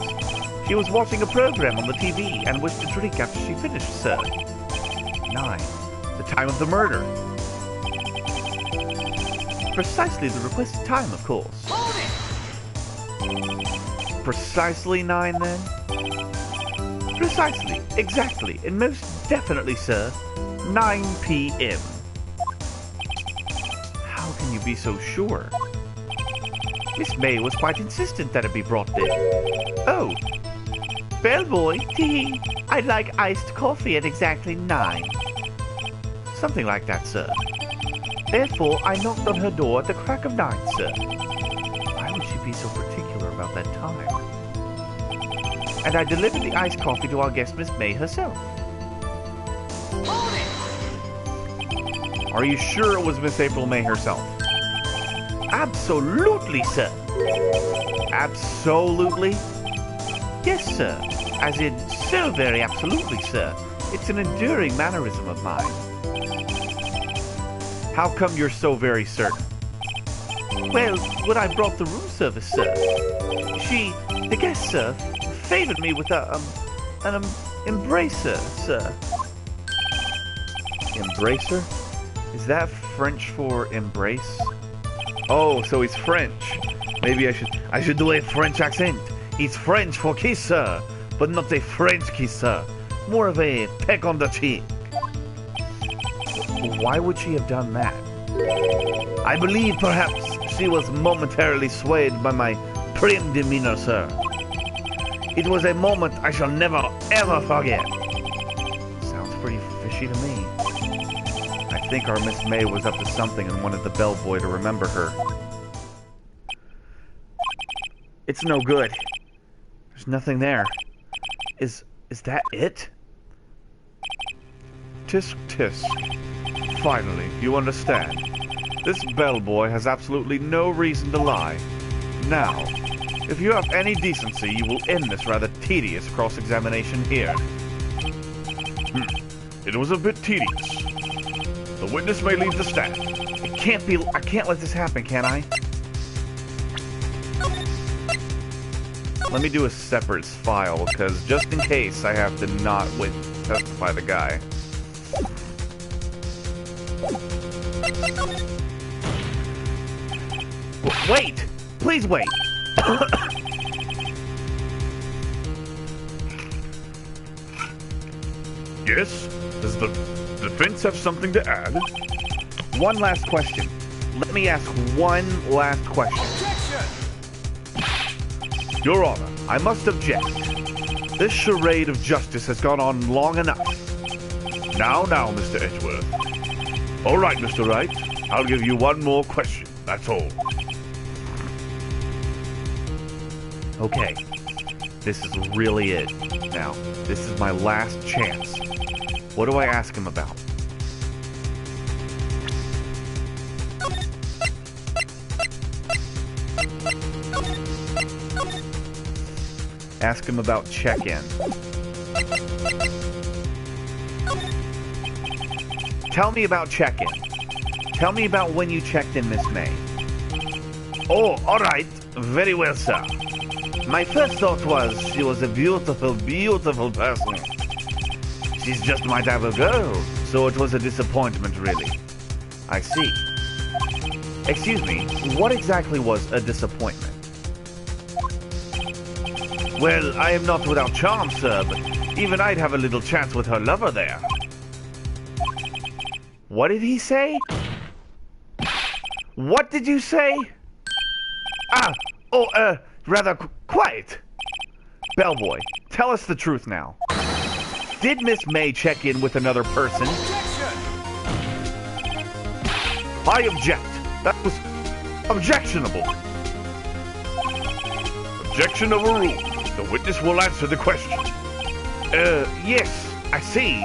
A: She was watching a program on the TV and wished to drink after she finished, sir. 9. The time of the murder.
D: Precisely the requested time, of course.
C: Hold it!
A: Precisely 9 then?
D: Precisely, exactly, and most definitely, sir, 9 p.m.
A: How can you be so sure?
D: Miss May was quite insistent that it be brought there. Oh, bellboy, tee, I'd like iced coffee at exactly 9. Something like that, sir. Therefore, I knocked on her door at the crack of 9, sir.
A: Why would she be so particular about that time?
D: And I delivered the iced coffee to our guest, Miss May herself.
C: Hold it!
A: Are you sure it was Miss April May herself?
D: Absolutely, sir.
A: Absolutely?
D: Yes, sir. As in, so very absolutely, sir. It's an enduring mannerism of mine.
A: How come you're so very certain?
D: Well, when I brought the room service, sir, the guest, sir, favored me with an embracer, sir.
A: Embracer? Is that French for embrace? Oh, so he's French. Maybe I should do a French accent. He's French for kiss, sir, but not a French kiss, sir. More of a peck on the cheek. Why would she have done that? I believe perhaps she was momentarily swayed by my prim demeanor, sir. It was a moment I shall never, ever forget. Sounds pretty fishy to me. I think our Miss May was up to something and wanted the bellboy to remember her. It's no good. There's nothing there. Is that it? Tisk tisk. Finally, you understand. This bellboy has absolutely no reason to lie. Now, if you have any decency, you will end this rather tedious cross-examination here. It was a bit tedious. The witness may leave the stand. I can't let this happen, can I? Let me do a separate file, because just in case I have to not testify the guy. Wait! Please wait! Yes? Does the defense have something to add? One last question. Let me ask one last question.
C: Objection!
A: Your Honor, I must object. This charade of justice has gone on long enough. Now, Mr. Edgeworth. All right, Mr. Wright. I'll give you one more question. That's all. Okay. This is really it. Now, this is my last chance. What do I ask him about? Ask him about check-in. Tell me about check-in. Tell me about when you checked in, Miss May. Oh, all right. Very well, sir. My first thought was she was a beautiful, beautiful person. She's just my type of girl, so it was a disappointment, really. I see. Excuse me, what exactly was a disappointment? Well, I am not without charm, sir, but even I'd have a little chance with her lover there. What did he say? What did you say? Rather quiet. Bellboy, tell us the truth now. Did Miss May check in with another person?
C: Objection!
A: I object. That was objectionable. Objection overruled. The witness will answer the question. Yes, I see.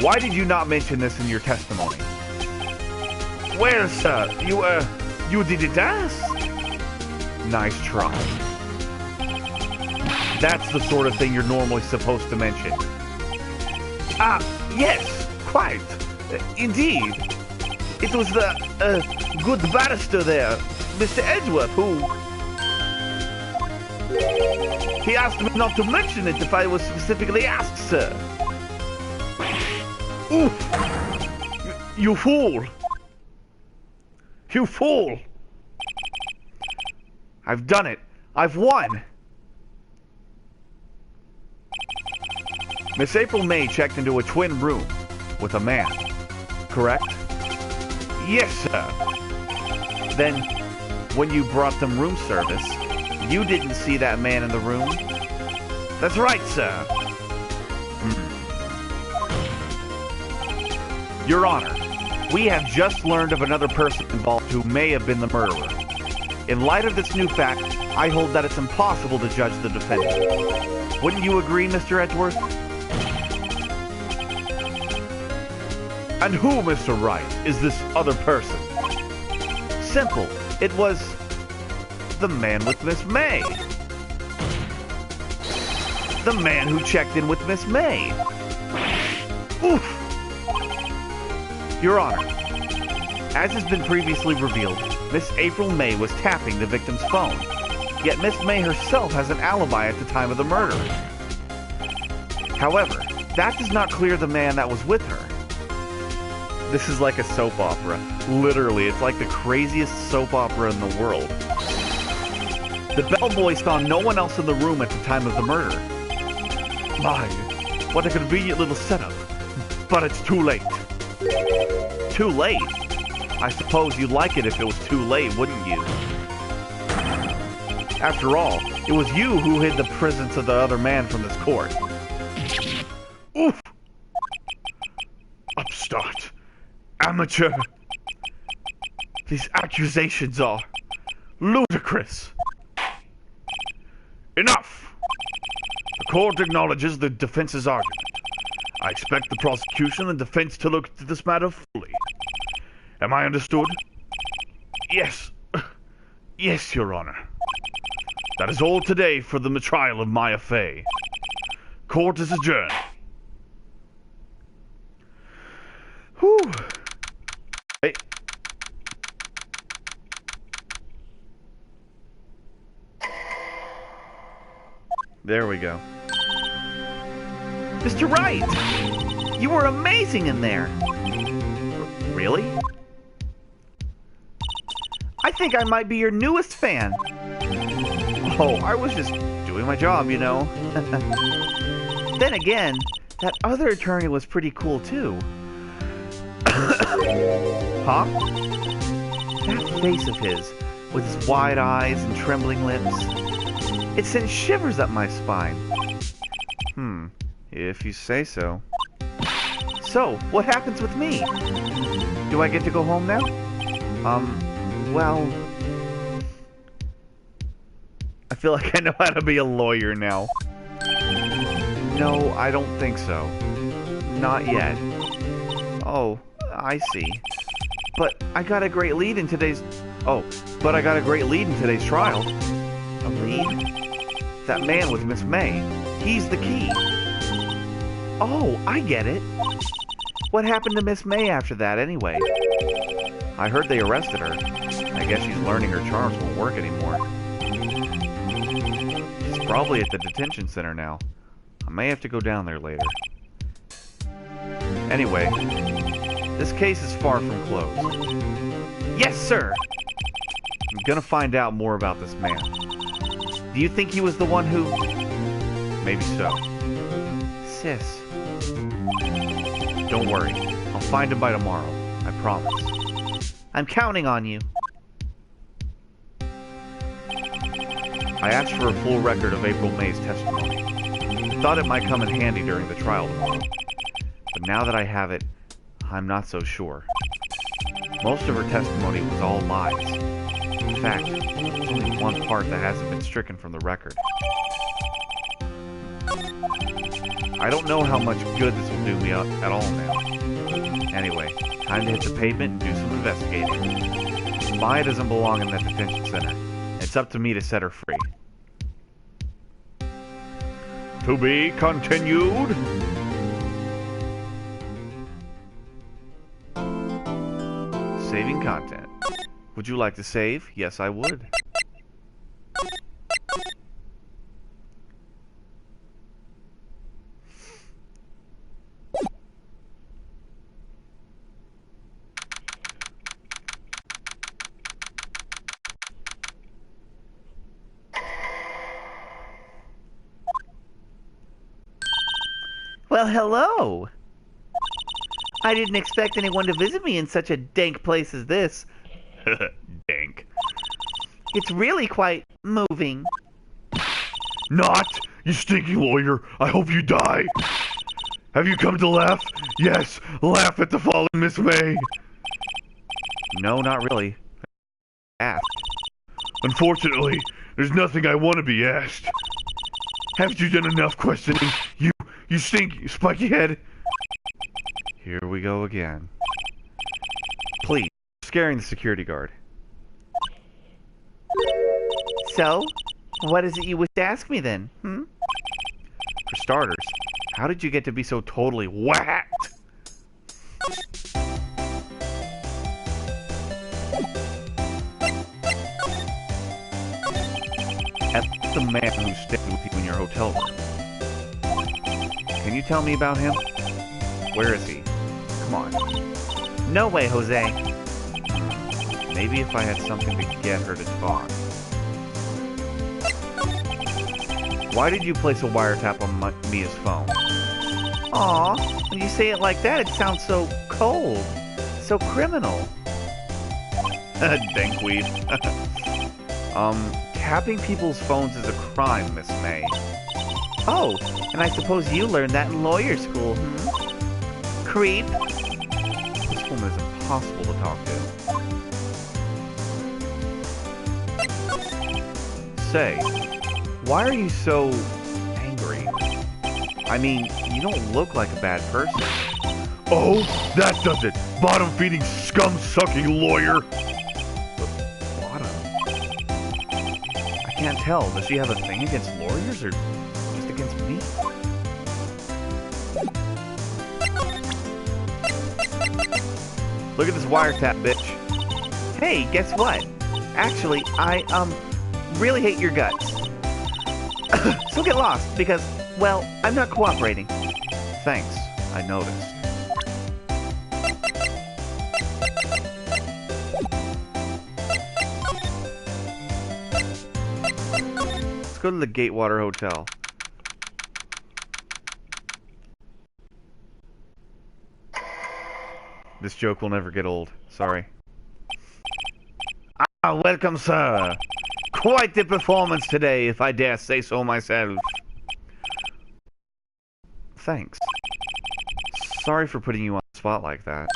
A: Why did you not mention this in your testimony? Well, sir, you didn't ask. Nice try. That's the sort of thing you're normally supposed to mention. Yes, quite. Indeed. It was the, good barrister there, Mr. Edgeworth, who... He asked me not to mention it if I was specifically asked, sir.
B: You fool! You fool!
A: I've done it. I've won. Miss April May checked into a twin room with a man, correct?
B: Yes, sir.
A: Then, when you brought them room service, you didn't see that man in the room?
B: That's right, sir.
A: Your Honor, we have just learned of another person involved who may have been the murderer. In light of this new fact, I hold that it's impossible to judge the defendant. Wouldn't you agree, Mr. Edgeworth?
B: And who, Mr. Wright, is this other person?
A: Simple. It was the man with Miss May. The man who checked in with Miss May. Oof! Your Honor, as has been previously revealed, Miss April May was tapping the victim's phone. Yet Miss May herself has an alibi at the time of the murder. However, that does not clear the man that was with her. This is like a soap opera. Literally, it's like the craziest soap opera in the world. The bellboy saw no one else in the room at the time of the murder.
B: My, what a convenient little setup. But it's too late.
A: Too late? I suppose you'd like it if it was too late, wouldn't you? After all, it was you who hid the presence of the other man from this court.
B: Oof! Upstart. Amateur. These accusations are ludicrous. Enough! The court acknowledges the defense's argument. I expect the prosecution and defense to look at this matter fully. Am I understood? Yes. Yes, Your Honor. That is all today for the trial of Maya Fey. Court is adjourned.
A: Whew. Hey. There we go. Mr. Wright! You were amazing in there! Really? I think I might be your newest fan. Oh, I was just doing my job, you know. Then again, that other attorney was pretty cool too. Huh? That face of his, with his wide eyes and trembling lips, it sent shivers up my spine. If you say so. So, what happens with me? Do I get to go home now? Well... I feel like I know how to be a lawyer now. No, I don't think so. Not yet. Oh, I see. But I got a great lead in today's... but I got a great lead in today's trial. A lead? That man with Miss May. He's the key. Oh, I get it. What happened to Miss May after that, anyway? I heard they arrested her. I guess she's learning her charms won't work anymore. She's probably at the detention center now. I may have to go down there later. Anyway, this case is far from closed. Yes, sir! I'm gonna find out more about this man. Do you think he was the one who... Maybe so. Sis. Don't worry. I'll find him by tomorrow. I promise. I'm counting on you. I asked for a full record of April May's testimony. I thought it might come in handy during the trial tomorrow. But now that I have it, I'm not so sure. Most of her testimony was all lies. In fact, there's only one part that hasn't been stricken from the record. I don't know how much good this will do me at all now. Anyway, time to hit the pavement and do some investigating. Maya doesn't belong in that detention center. It's up to me to set her free.
B: To be continued.
A: Saving content. Would you like to save? Yes, I would.
D: Well, hello. I didn't expect anyone to visit me in such a dank place as this.
B: Dank.
D: It's really quite moving.
B: Not! You stinking lawyer! I hope you die! Have you come to laugh? Yes, laugh at the fallen Miss May!
A: No, not really. Ask.
B: Unfortunately, there's nothing I want to be asked. Haven't you done enough questioning? You stink, spiky head!
A: Here we go again. Please, scaring the security guard.
D: So, what is it you wish to ask me then,
A: For starters, how did you get to be so totally whacked? That's the man who stayed with you in your hotel room. Can you tell me about him? Where is he? Come on.
D: No way, Jose.
A: Maybe if I had something to get her to talk. Why did you place a wiretap on Mia's phone?
D: Aw, when you say it like that, it sounds so cold. So criminal.
A: Dankweed. Tapping people's phones is a crime, Miss May.
D: Oh, and I suppose you learned that in lawyer school, Creep.
A: This woman is impossible to talk to. Say, why are you so angry? I mean, you don't look like a bad person.
B: Oh, that does it! Bottom-feeding, scum-sucking lawyer!
A: Bottom? I can't tell. Does she have a thing against lawyers or just against me? Look at this wiretap, bitch.
D: Hey, guess what? Actually, I, really hate your guts. So get lost, because, well, I'm not cooperating.
A: Thanks, I noticed. Let's go to the Gatewater Hotel. This joke will never get old. Sorry.
D: Ah, welcome, sir. Quite the performance today, if I dare say so myself.
A: Thanks. Sorry for putting you on the spot like that.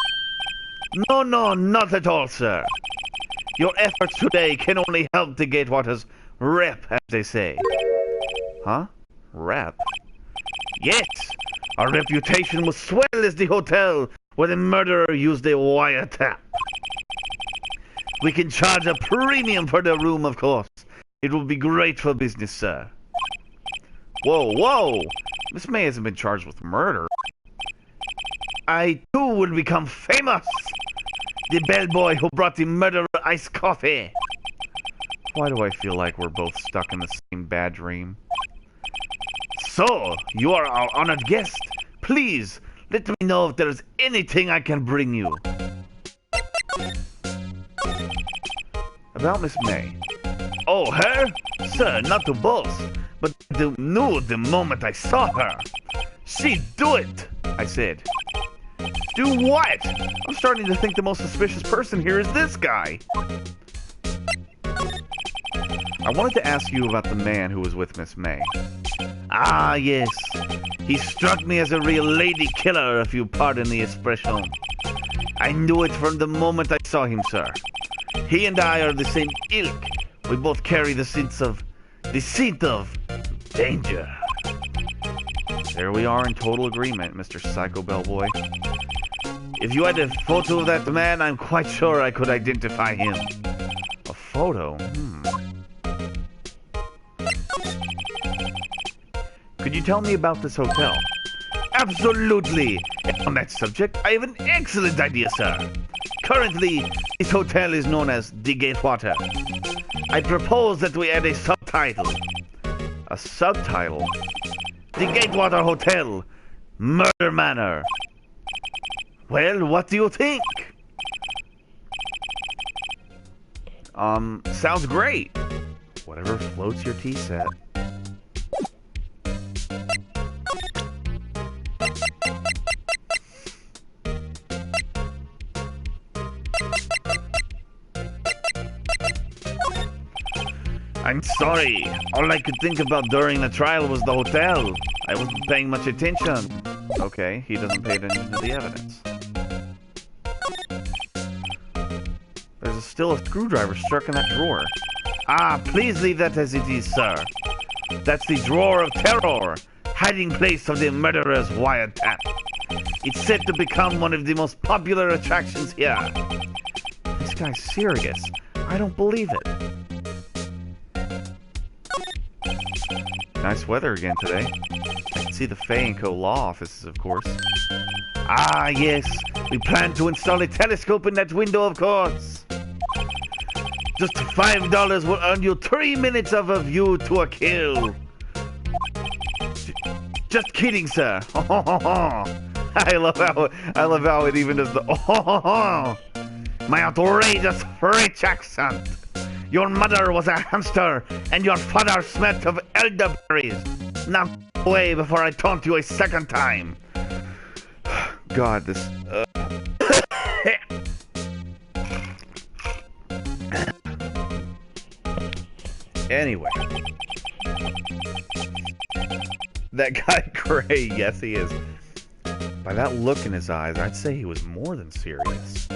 D: No, not at all, sir. Your efforts today can only help the Gatewater's rep, as they say.
A: Huh? Rep?
D: Yes, our reputation will swell as the hotel where the murderer used a wiretap. We can charge a premium for the room, of course. It will be great for business, sir.
A: Whoa! Miss May hasn't been charged with murder.
D: I, too, will become famous. The bellboy who brought the murderer iced coffee.
A: Why do I feel like we're both stuck in the same bad dream?
D: So, you are our honored guest. Please, let me know if there is anything I can bring you.
A: About Miss May.
D: Oh, her? Sir, not to boast, but I knew the moment I saw her. She do it, I said.
A: Do what? I'm starting to think the most suspicious person here is this guy. I wanted to ask you about the man who was with Miss May.
D: Ah, yes. He struck me as a real lady killer, if you pardon the expression. I knew it from the moment I saw him, sir. He and I are the same ilk. We both carry the scent of danger.
A: There we are in total agreement, Mr. Psycho Bellboy.
D: If you had a photo of that man, I'm quite sure I could identify him.
A: A photo? Could you tell me about this hotel?
D: Absolutely. On that subject, I have an excellent idea, sir. Currently, this hotel is known as the Gatewater. I propose that we add a subtitle.
A: A subtitle?
D: The Gatewater Hotel, Murder Manor. Well, what do you think?
A: Sounds great. Whatever floats your tea set. I'm sorry. All I could think about during the trial was the hotel. I wasn't paying much attention. Okay, he doesn't pay attention to the evidence. There's still a screwdriver stuck in that drawer. Ah, please leave that as it is, sir. That's the drawer of terror, hiding place of the murderer's wiretap. It's set to become one of the most popular attractions here. This guy's serious. I don't believe it. Nice weather again today. I can see the Fay & Co. law offices, of course. Ah, yes. We plan to install a telescope in that window, of course. Just $5 will earn you 3 minutes of a view to a kill. Just kidding, sir. I love how it even does the my outrageous French accent. Your mother was a hamster, and your father smelt of elderberries. Now go away before I taunt you a second time. God, this. Anyway, that guy Gray, yes he is. By that look in his eyes, I'd say he was more than serious.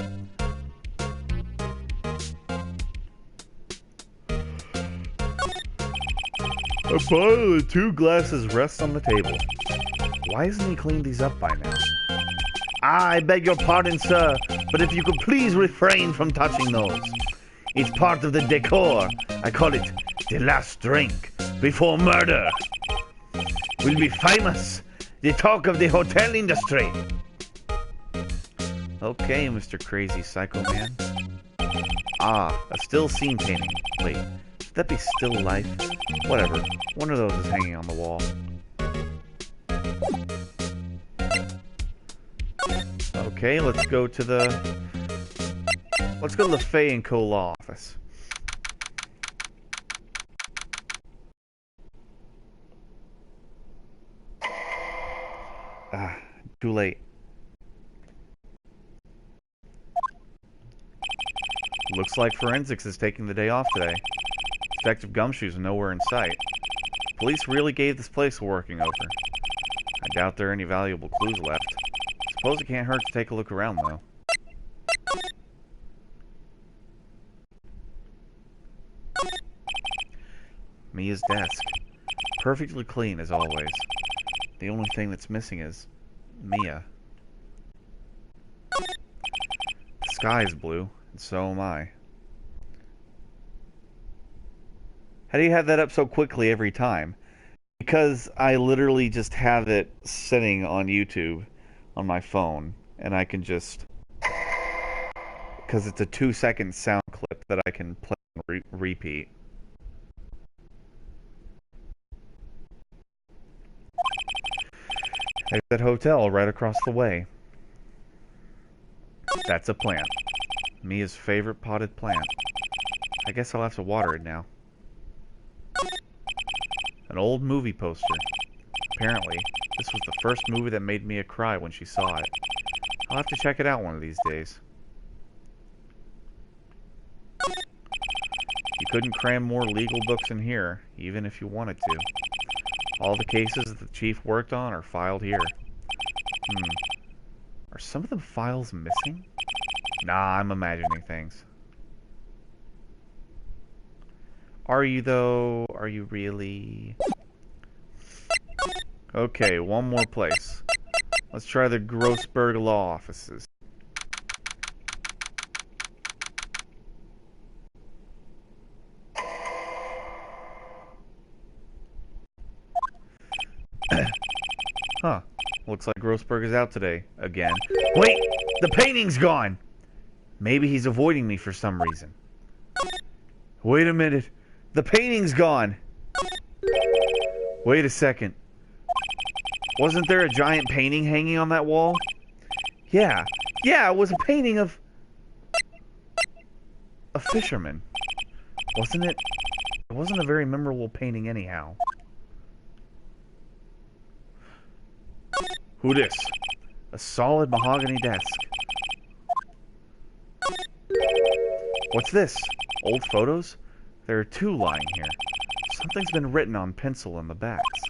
A: A bottle and 2 glasses rest on the table. Why hasn't he cleaned these up by now? I beg your pardon, sir, but if you could please refrain from touching those. It's part of the decor. I call it the last drink before murder. We'll be famous. The talk of the hotel industry. Okay, Mr. Crazy Psycho Man. Ah, a still scene painting. Wait, should that be still life? Whatever. One of those is hanging on the wall. Okay, let's go to the Fay & Co. law office. Ah, too late. Looks like forensics is taking the day off today. Detective Gumshoe's nowhere in sight. Police really gave this place a working over. I doubt there are any valuable clues left. Suppose it can't hurt to take a look around, though. Mia's desk. Perfectly clean, as always. The only thing that's missing is Mia. The sky is blue, and so am I. How do you have that up so quickly every time? Because I literally just have it sitting on YouTube on my phone, and I can just... Because it's a 2-second sound clip that I can play and repeat. There's that hotel right across the way. That's a plant. Mia's favorite potted plant. I guess I'll have to water it now. An old movie poster. Apparently, this was the first movie that made Mia cry when she saw it. I'll have to check it out one of these days. You couldn't cram more legal books in here, even if you wanted to. All the cases that the chief worked on are filed here. Are some of the files missing? Nah, I'm imagining things. Are you, though? Are you really? Okay, one more place. Let's try the Grossberg law offices. Huh. Looks like Grossberg is out today. Again. Wait! The painting's gone! Maybe he's avoiding me for some reason. Wait a minute. The painting's gone! Wait a second. Wasn't there a giant painting hanging on that wall? Yeah. Yeah, it was a painting of... a fisherman. Wasn't it? It wasn't a very memorable painting anyhow. Who dis? A solid mahogany desk. What's this? Old photos? There are 2 lying here. Something's been written on pencil in the backs.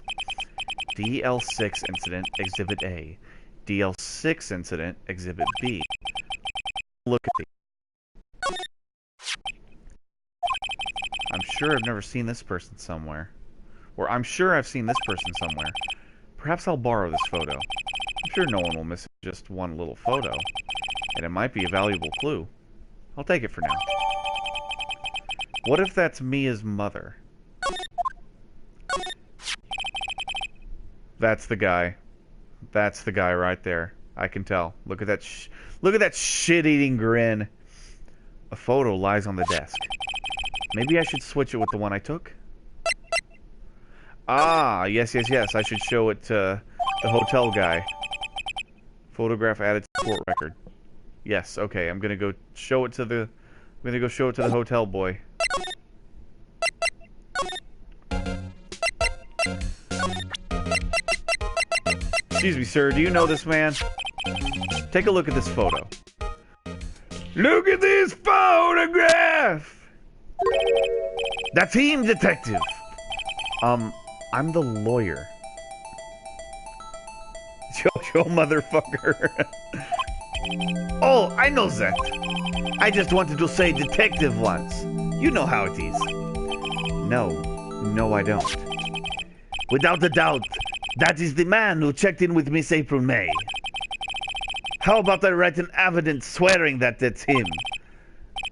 A: DL6 incident, Exhibit A. DL6 incident, Exhibit B. Look at these. I'm sure I've never seen this person somewhere. Or I'm sure I've seen this person somewhere. Perhaps I'll borrow this photo. I'm sure no one will miss just one little photo. And it might be a valuable clue. I'll take it for now. What if that's Mia's mother? That's the guy. That's the guy right there. I can tell. Look at that look at that shit-eating grin. A photo lies on the desk. Maybe I should switch it with the one I took? Ah, yes. I should show it to the hotel guy. Photograph added to court record. Yes, okay. I'm gonna go show it to the hotel boy. Excuse me, sir. Do you know this man? Take a look at this photo. Look at this photograph! That's him, detective. I'm the lawyer. Yo, motherfucker. Oh, I know that. I just wanted to say detective once. You know how it is. No, I don't. Without a doubt, that is the man who checked in with Miss April May. How about I write an evidence swearing that that's him?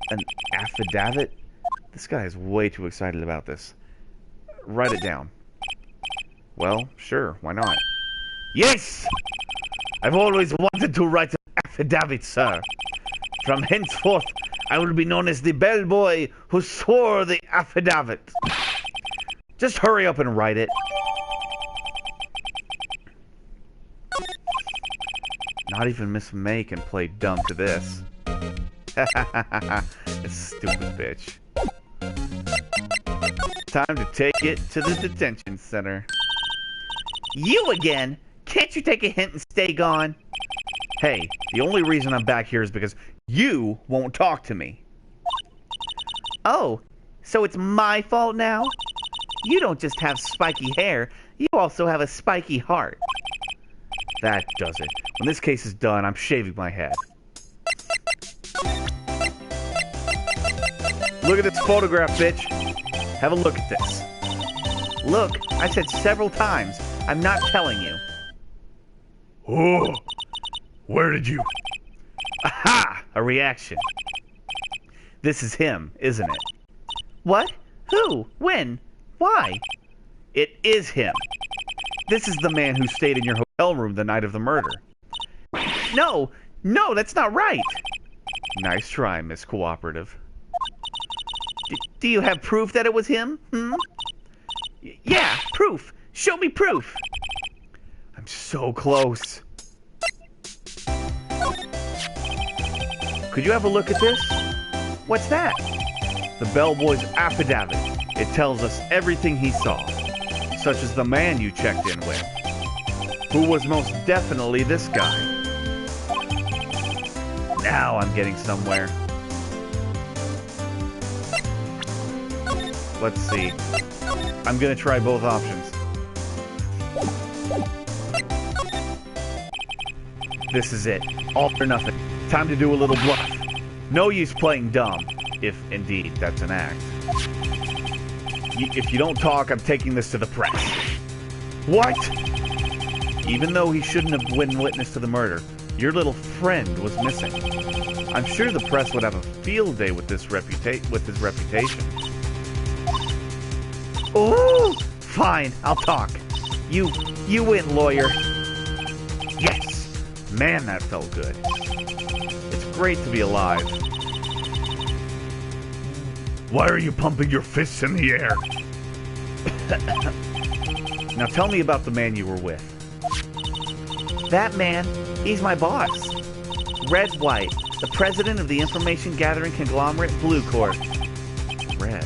A: An affidavit? This guy is way too excited about this. Write it down. Well, sure, why not? Yes! I've always wanted to write an affidavit, sir. From henceforth, I will be known as the bellboy who swore the affidavit. Just hurry up and write it. Not even Miss May can play dumb to this. This stupid bitch. Time to take it to the detention center. You again? Can't you take a hint and stay gone? Hey, the only reason I'm back here is because you won't talk to me. Oh, so it's my fault now? You don't just have spiky hair, you also have a spiky heart. That does it. When this case is done, I'm shaving my head. Look at this photograph, bitch. Have a look at this. Look, I said several times, I'm not telling you.
B: Oh, where did you...
A: Aha! A reaction. This is him, isn't it? What? Who? When? Why? It is him. This is the man who stayed in your hotel room the night of the murder. No, that's not right. Nice try, Miss Cooperative. Do you have proof that it was him? Yeah, proof. Show me proof. I'm so close. Could you have a look at this? What's that? The bellboy's affidavit. It tells us everything he saw, such as the man you checked in with, who was most definitely this guy. Now I'm getting somewhere. Let's see. I'm gonna try both options. This is it. All or nothing. Time to do a little bluff. No use playing dumb, if indeed that's an act. If you don't talk, I'm taking this to the press. What? Even though he shouldn't have been witness to the murder, your little friend was missing. I'm sure the press would have a field day with his reputation. Oh, fine, I'll talk. You win, lawyer. Yes, man, that felt good. It's great to be alive.
B: Why are you pumping your fists in the air?
A: Now tell me about the man you were with. That man, he's my boss. Red White, the president of the information gathering conglomerate Blue Court. Red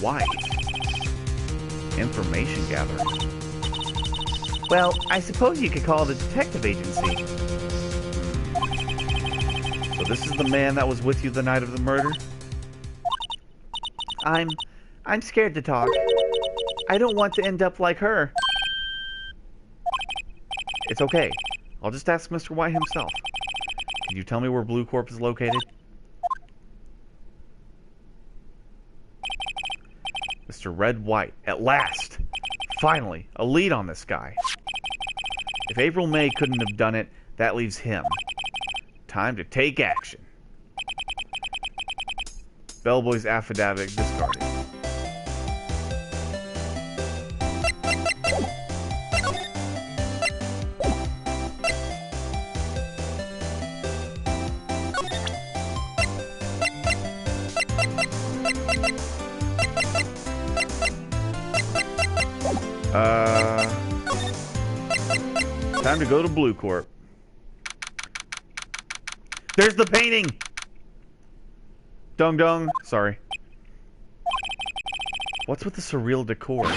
A: White. Information gathering. Well, I suppose you could call it a detective agency. So this is the man that was with you the night of the murder?
D: I'm scared to talk. I don't want to end up like her.
A: It's okay. I'll just ask Mr. White himself. Can you tell me where Blue Corp is located? Mr. Red White. At last! Finally, a lead on this guy. If April May couldn't have done it, that leaves him. Time to take action. Bellboy's affidavit discarded. Time to go to Blue Corp. There's the painting! Dung dung. Sorry. What's with the surreal decor?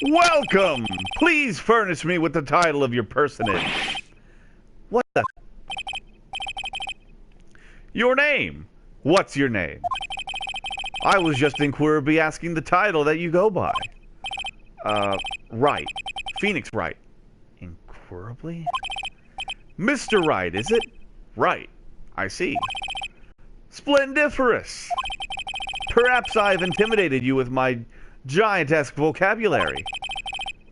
A: Welcome! Please furnish me with the title of your personage. What the? Your name. What's your name? I was just inquirably asking the title that you go by. Wright. Phoenix Wright. Inquirably? Mr. Wright, is it? Right. I see. Splendiferous! Perhaps I've intimidated you with my giantesque vocabulary.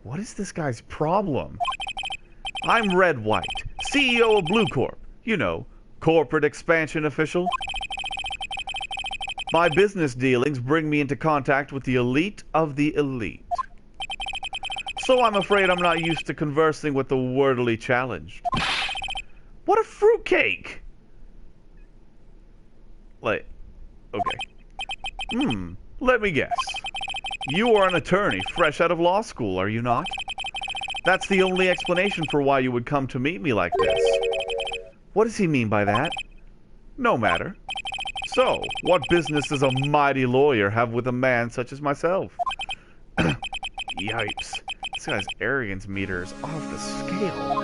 A: What is this guy's problem? I'm Red White, CEO of Blue Corp. You know, corporate expansion official. My business dealings bring me into contact with the elite of the elite. So I'm afraid I'm not used to conversing with the wordily challenged. What a fruitcake! Like, okay. Let me guess. You are an attorney fresh out of law school, are you not? That's the only explanation for why you would come to meet me like this. What does he mean by that? No matter. So, what business does a mighty lawyer have with a man such as myself? Yipes. This guy's arrogance meter is off the scale.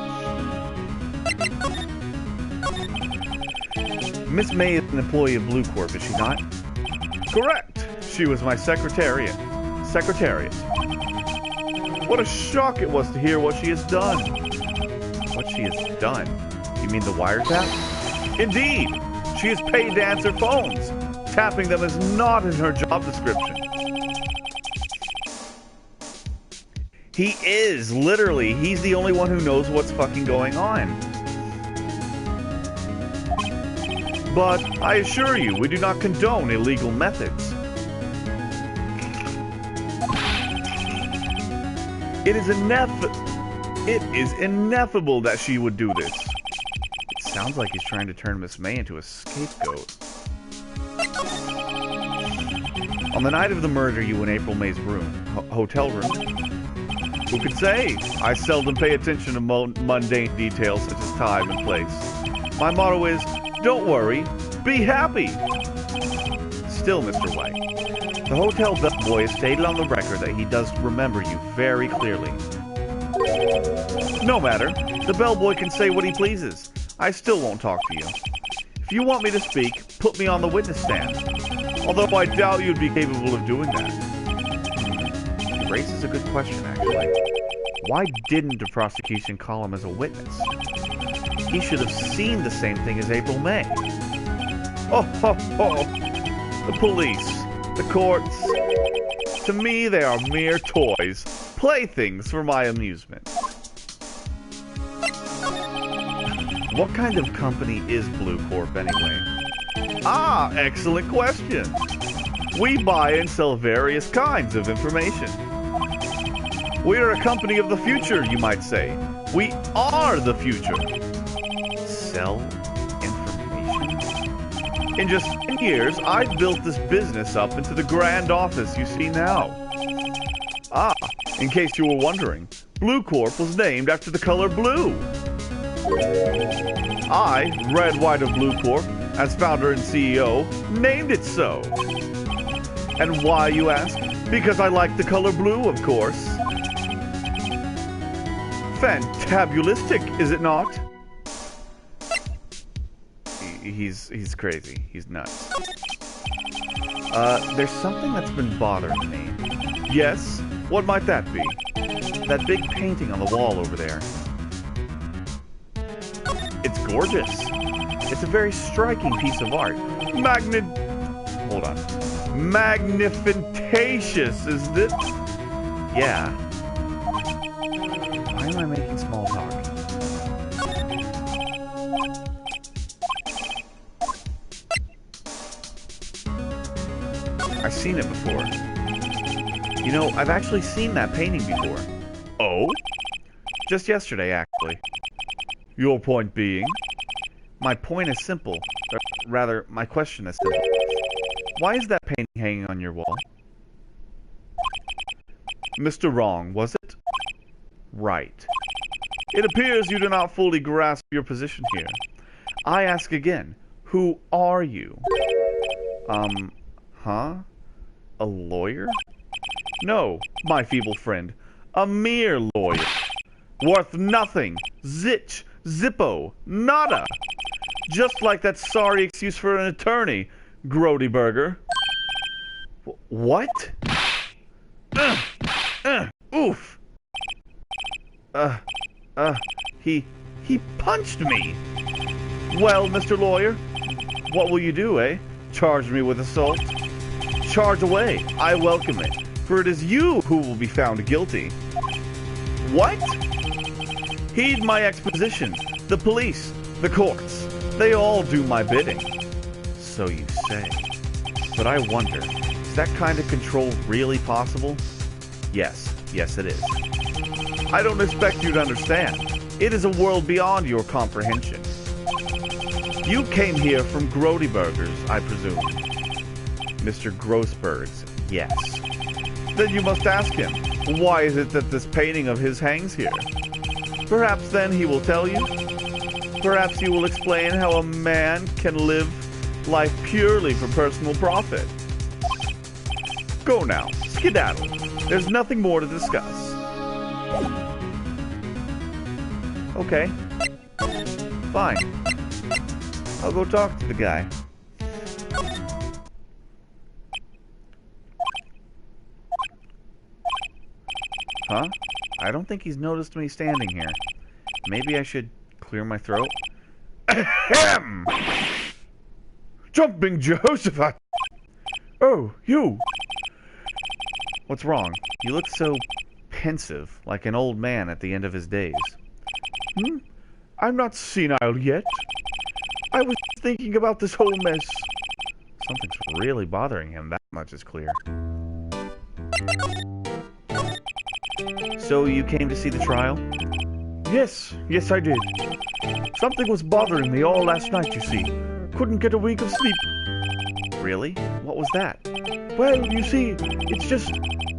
A: Miss May is an employee of Blue Corp, is she not? Correct. She was my secretariat. What a shock it was to hear what she has done. What she has done? You mean the wiretap? Indeed. She is paid to answer phones. Tapping them is not in her job description. He is, literally. He's the only one who knows what's fucking going on. But I assure you, we do not condone illegal methods. It is ineffable that she would do this. It sounds like he's trying to turn Miss May into a scapegoat. On the night of the murder, you in April May's room, hotel room. Who could say? I seldom pay attention to mundane details such as time and place. My motto is, don't worry, be happy. Still, Mr. White, the hotel bellboy has stated on the record that he does remember you very clearly. No matter, the bellboy can say what he pleases. I still won't talk to you. If you want me to speak, put me on the witness stand. Although I doubt you'd be capable of doing that. He raises a good question, actually. Why didn't the prosecution call him as a witness? He should have seen the same thing as April May. Oh, ho, ho. The police, the courts. To me, they are mere toys, playthings for my amusement. What kind of company is Blue Corp anyway? Ah, excellent question. We buy and sell various kinds of information. We are a company of the future, you might say. We are the future. Sell information? In just 10 years, I've built this business up into the grand office you see now. Ah, in case you were wondering, Blue Corp was named after the color blue. I, Red White of Blue Corp, as founder and CEO, named it so. And why, you ask? Because I like the color blue, of course. Fantabulistic, is it not? He's crazy. He's nuts. There's something that's been bothering me.
B: Yes? What might that be?
A: That big painting on the wall over there.
B: It's gorgeous.
A: It's a very striking piece of art.
B: Hold on. Magnifentacious, is it?
A: Yeah. Why am I making small talk? I've seen it before. You know, I've actually seen that painting before.
B: Oh?
A: Just yesterday, actually.
B: Your point being?
A: My point is simple. Rather, my question is simple. Why is that painting hanging on your wall?
B: Mr. Wrong, was it?
A: Right.
B: It appears you do not fully grasp your position here.
A: I ask again, who are you? Huh? A lawyer?
B: No, my feeble friend. A mere lawyer. Worth nothing. Zitch. Zippo. Nada. Just like that sorry excuse for an attorney, Grodyburger.
A: What?
B: Oof.
A: He punched me!
B: Well, Mr. Lawyer, what will you do, eh? Charge me with assault? Charge away. I welcome it, for it is you who will be found guilty.
A: What?
B: Heed my exposition. The police, the courts, they all do my bidding.
A: So you say. But I wonder, is that kind of control really possible? Yes, it is.
B: I don't expect you to understand. It is a world beyond your comprehension. You came here from Grodyburgers, I presume.
A: Mr. Grossberg's, yes.
B: Then you must ask him, why is it that this painting of his hangs here? Perhaps then he will tell you. Perhaps he will explain how a man can live life purely for personal profit. Go now, skedaddle. There's nothing more to discuss.
A: Okay. Fine. I'll go talk to the guy. Huh? I don't think he's noticed me standing here. Maybe I should clear my throat?
B: Ahem! Jumping Jehoshaphat! Oh, you!
A: What's wrong? You look so pensive, like an old man at the end of his days.
B: I'm not senile yet. I was thinking about this whole mess.
A: Something's really bothering him, that much is clear. So you came to see the trial?
B: Yes, I did. Something was bothering me all last night, you see. Couldn't get a wink of sleep.
A: Really? What was that?
B: Well, you see, it's just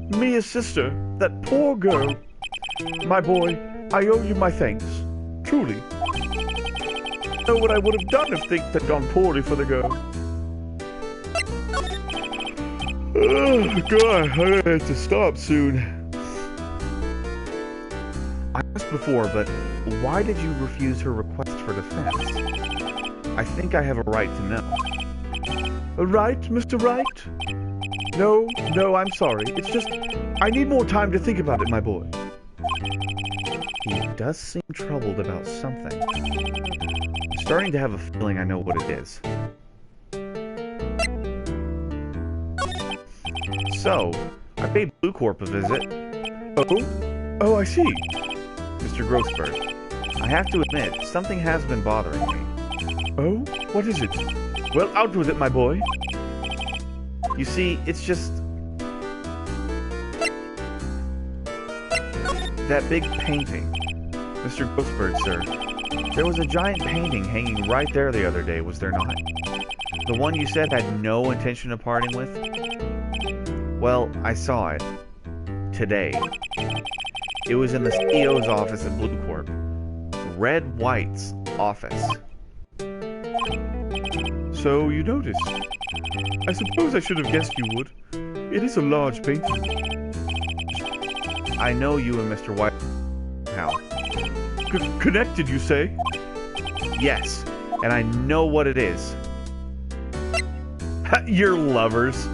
B: Mia's sister, that poor girl. My boy, I owe you my thanks. Truly. I know what I would have done if things had gone poorly for the girl. Oh, God, I have to stop soon.
A: I asked before, but why did you refuse her request for defense? I think I have a right to know.
B: A right, Mr. Wright? No, I'm sorry. It's just, I need more time to think about it, my boy.
A: He does seem troubled about something. I'm starting to have a feeling I know what it is. So, I paid Blue Corp a visit.
B: Oh, I see.
A: Mr. Grossberg, I have to admit, something has been bothering me.
B: Oh? What is it? Well, out with it, my boy.
A: You see, it's just... that big painting. Mr. Grossberg, sir. There was a giant painting hanging right there the other day, was there not? The one you said had no intention of parting with? Well, I saw it. Today. It was in the CEO's office at Blue Corp. Red White's office.
B: So you noticed. I suppose I should have guessed you would. It is a large painting.
A: I know you and Mr. White. How?
B: Connected, you say?
A: Yes, and I know what it is. Your lovers.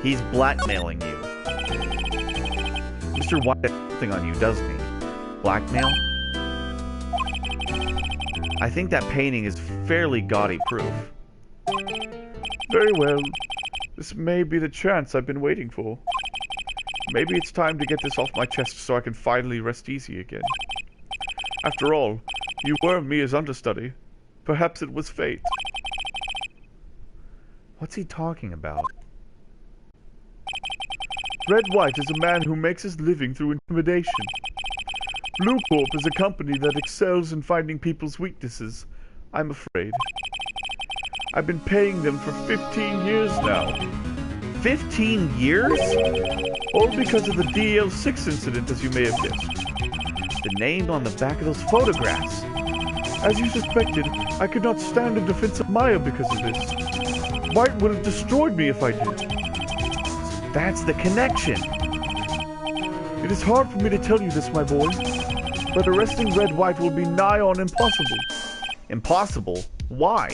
D: He's blackmailing you.
A: Mr. White has something on you, doesn't he?
D: Blackmail?
A: I think that painting is fairly gaudy proof.
B: Very well. This may be the chance I've been waiting for. Maybe it's time to get this off my chest so I can finally rest easy again. After all, you were Mia's understudy. Perhaps it was fate.
A: What's he talking about?
B: Red White is a man who makes his living through intimidation. Blue Corp is a company that excels in finding people's weaknesses, I'm afraid. I've been paying them for 15 years now.
A: 15 years?
B: All because of the DL6 incident, as you may have guessed.
A: The name on the back of those photographs.
B: As you suspected, I could not stand in defense of Maya because of this. White would have destroyed me if I did.
A: That's the connection.
B: It is hard for me to tell you this, my boy, but arresting Red White will be nigh on impossible.
A: Impossible? Why?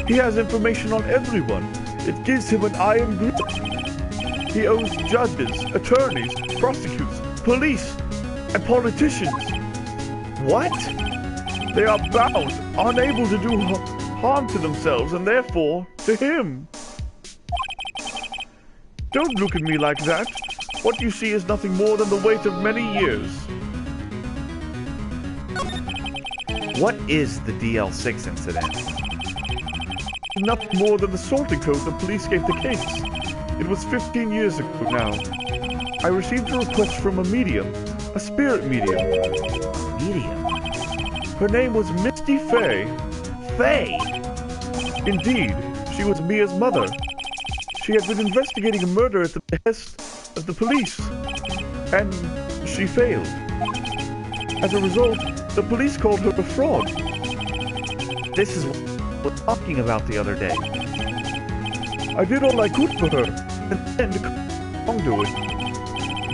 B: He has information on everyone. It gives him an iron grip. He owes judges, attorneys, prosecutors, police, and politicians.
A: What?
B: They are bound, unable to do harm to themselves, and therefore to him. Don't look at me like that. What you see is nothing more than the weight of many years.
A: What is the DL6 incident?
B: Nothing more than the sorting code the police gave the case. It was 15 years ago now. I received a request from a medium, a spirit medium.
A: Medium?
B: Her name was Misty Fay.
A: Faye?
B: Indeed, she was Mia's mother. She had been investigating a murder at the behest of the police, and she failed. As a result, the police called her a fraud.
A: This is what we were talking about the other day.
B: I did all I could for her, and then to wrongdoing.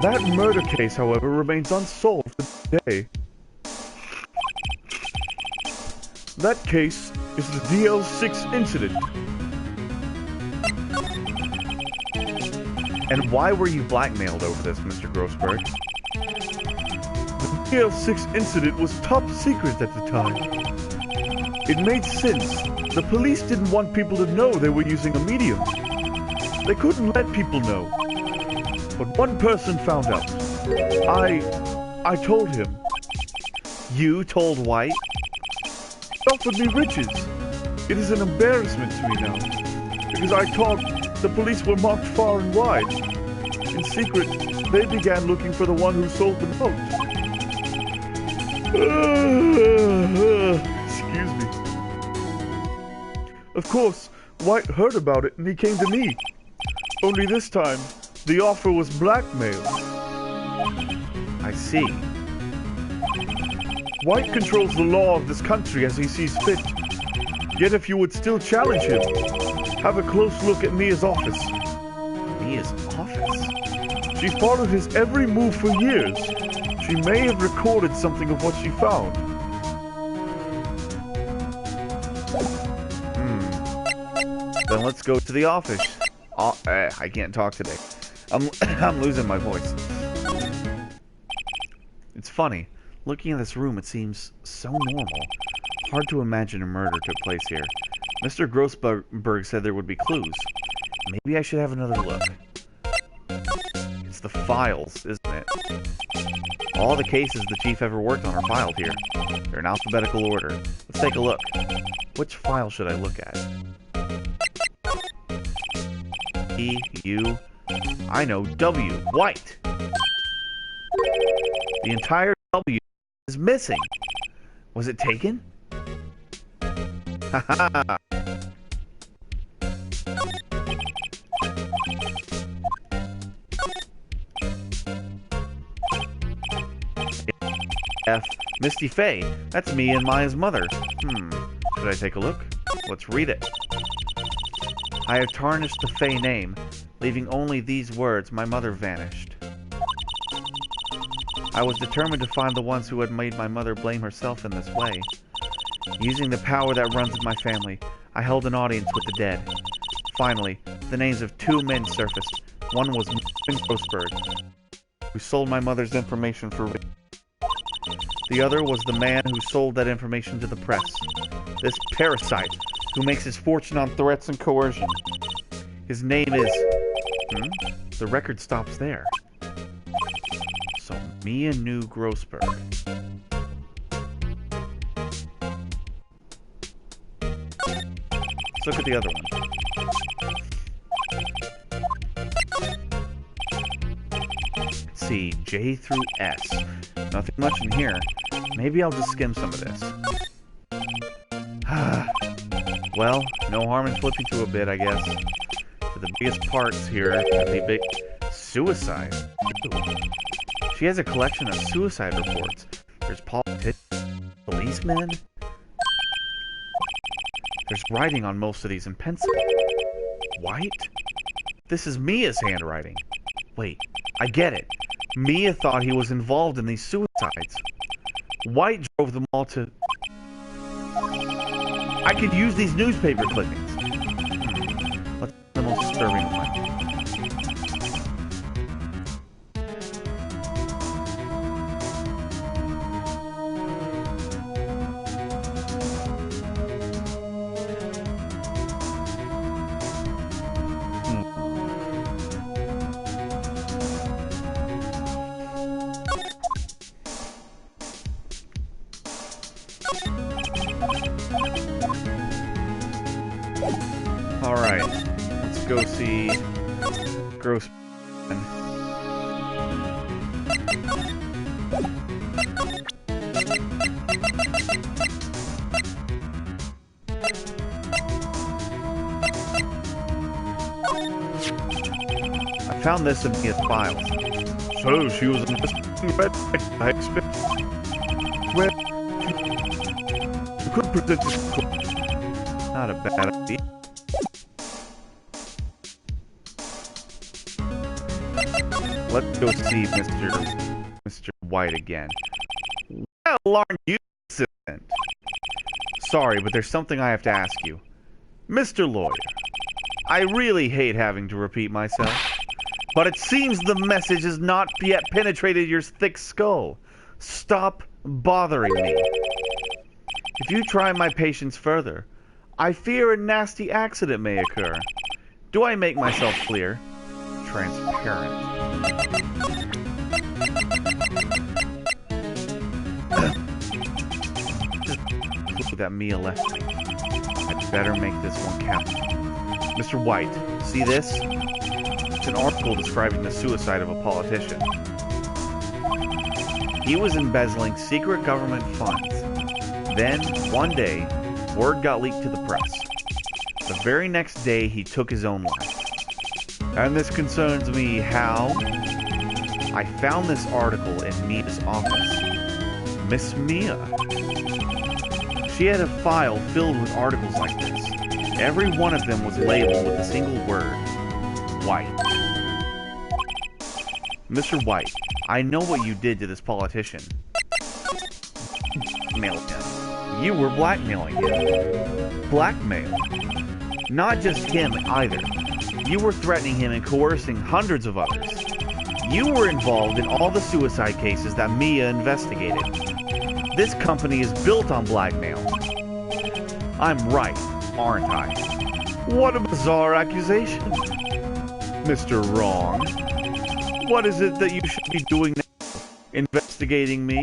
B: That murder case, however, remains unsolved to this day. That case is the DL6 incident.
A: And why were you blackmailed over this, Mr. Grossberg?
B: The DL6 incident was top secret at the time. It made sense. The police didn't want people to know they were using a medium. They couldn't let people know. But one person found out. I told him.
A: You told White?
B: He offered me riches. It is an embarrassment to me now, because I thought the police were marked far and wide. In secret, they began looking for the one who sold the note. Excuse me. Of course, White heard about it and he came to me. Only this time, the offer was blackmail.
A: I see.
B: White controls the law of this country as he sees fit. Yet if you would still challenge him, have a close look at Mia's office.
A: Mia's office?
B: She followed his every move for years. She may have recorded something of what she found.
A: Then let's go to the office. I can't talk today. I'm losing my voice. It's funny. Looking at this room, it seems so normal. Hard to imagine a murder took place here. Mr. Grossberg said there would be clues. Maybe I should have another look. It's the files, isn't it? All the cases the chief ever worked on are filed here. They're in alphabetical order. Let's take a look. Which file should I look at? E, U, I know, W, White. The entire W is missing. Was it taken? Haha. F. Misty Fay. That's me and Maya's mother. Should I take a look? Let's read it. I have tarnished the Fay name, leaving only these words, my mother vanished. I was determined to find the ones who had made my mother blame herself in this way. Using the power that runs in my family, I held an audience with the dead. Finally, the names of 2 men surfaced. One was Grossberg, who sold my mother's information for Wright. The other was the man who sold that information to the press. This parasite, who makes his fortune on threats and coercion. His name is... The record stops there. So, Mia knew Grossberg. Let's look at the other one. Let's see, J through S. Nothing much in here. Maybe I'll just skim some of this. Well, no harm in flipping through a bit, I guess. For the biggest parts here are the big... Suicide. Ew. She has a collection of suicide reports. There's politicians, policemen. There's writing on most of these in pencil. White? This is Mia's handwriting. Wait, I get it. Mia thought he was involved in these suicides. White drove them all to... I could use these newspaper clippings. What's the most disturbing one? Alright, let's go see Gross. I found this in Mia's files.
B: So she was investigating Red, I expect. Red, you could present this.
A: Not a bad idea. Let's go see Mr. White again. Well, aren't you, assistant? Sorry, but there's something I have to ask you. Mr. Lawyer, I really hate having to repeat myself, but it seems the message has not yet penetrated your thick skull. Stop bothering me. If you try my patience further, I fear a nasty accident may occur. Do I make myself clear? Transparent. That Mia left me. I'd better make this one count. Mr. White, see this? It's an article describing the suicide of a politician. He was embezzling secret government funds. Then, one day, word got leaked to the press. The very next day, he took his own life. And this concerns me how? I found this article in Mia's office. Miss Mia. She had a file filled with articles like this. Every one of them was labeled with a single word. White. Mr. White, I know what you did to this politician. Blackmailed him. You were blackmailing him. Blackmail. Not just him either. You were threatening him and coercing hundreds of others. You were involved in all the suicide cases that Mia investigated. This company is built on blackmail. I'm right, aren't I? What a bizarre accusation. Mr. Wrong. What is it that you should be doing now? Investigating me?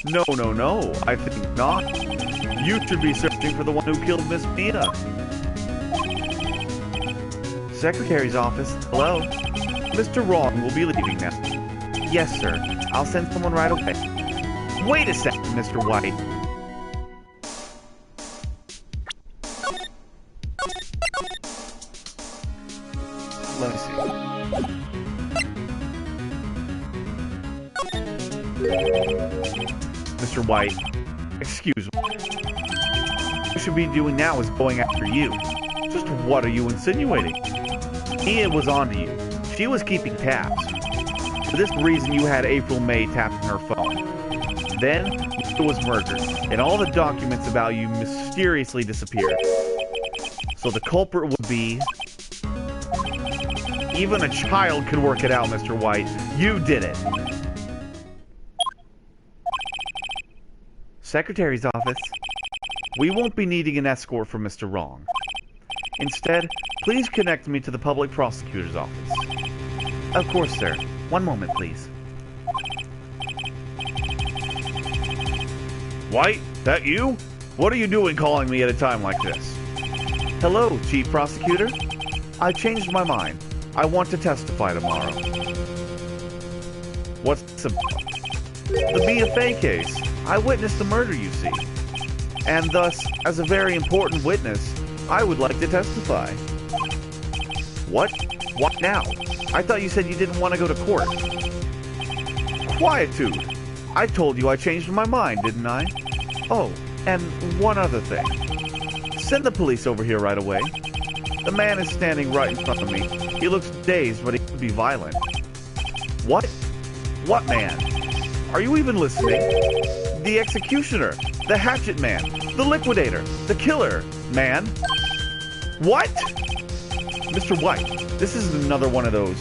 A: No, I think not. You should be searching for the one who killed Miss Mia. Secretary's office. Hello? Mr. Wrong will be leaving now. Yes, sir. I'll send someone right away. Wait a second, Mr. White. Let me see. Mr. White, excuse me. What you should be doing now is going after you. Just what are you insinuating? Mia was onto you. She was keeping tabs. For this reason, you had April May tapping her phone. Then, Mia was murdered, and all the documents about you mysteriously disappeared. So the culprit would be... Even a child could work it out, Mr. White. You did it. Secretary's office. We won't be needing an escort from Mr. Wrong. Instead, please connect me to the public prosecutor's office. Of course, sir. One moment, please.
B: White, that you? What are you doing calling me at a time like this?
A: Hello, Chief Prosecutor. I changed my mind. I want to testify tomorrow.
B: What's about?
A: The Mia Fey case. I witnessed the murder, you see. And thus, as a very important witness, I would like to testify.
B: What?
A: What now? I thought you said you didn't want to go to court. Quietude. I told you I changed my mind, didn't I? Oh, and one other thing. Send the police over here right away. The man is standing right in front of me. He looks dazed, but he could be violent. What? What man? Are you even listening? The executioner, the hatchet man, the liquidator, the killer, man. What? Mr. White, this is another one of those.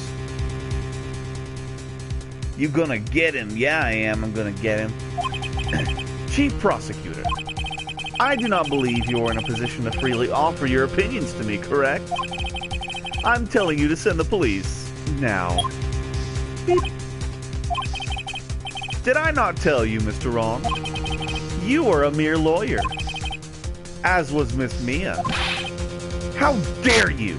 A: You gonna get him? Yeah, I am. I'm gonna get him. Chief Prosecutor, I do not believe you're in a position to freely offer your opinions to me, correct? I'm telling you to send the police now. Beep. Did I not tell you, Mr. Wrong? You are a mere lawyer. As was Miss Mia. How dare you!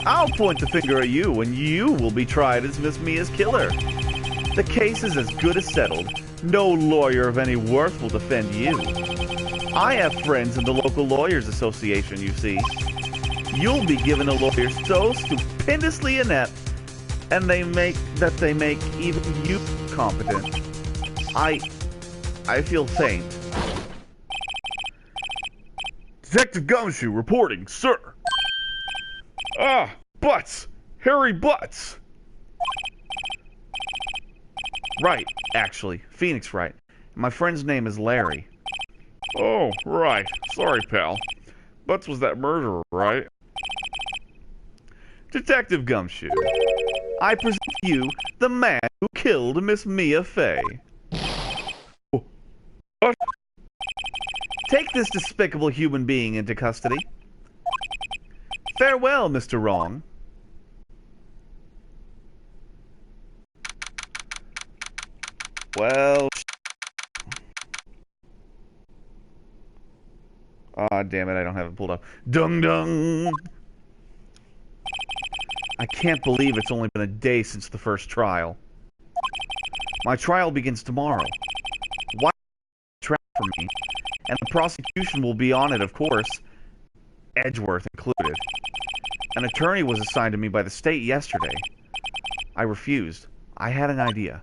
A: I'll point the finger at you, and you will be tried as Miss Mia's killer. The case is as good as settled. No lawyer of any worth will defend you. I have friends in the local lawyers association, you see. You'll be given a lawyer so stupendously inept, and they make even you competent. I feel faint.
B: Detective Gumshoe reporting, sir. Ah, Butts! Harry Butts!
A: Right, actually. Phoenix Wright. My friend's name is Larry.
B: Oh, right. Sorry, pal. Butts was that murderer, right?
A: Detective Gumshoe, I present to you the man who killed Miss Mia Fey.
B: What?
A: Take this despicable human being into custody. Farewell, Mr. Wrong. Well, ah, damn it, I don't have it pulled up. Dung dung! I can't believe it's only been a day since the first trial. My trial begins tomorrow. Why trap for me? And the prosecution will be on it, of course. Edgeworth included. An attorney was assigned to me by the state yesterday. I refused. I had an idea.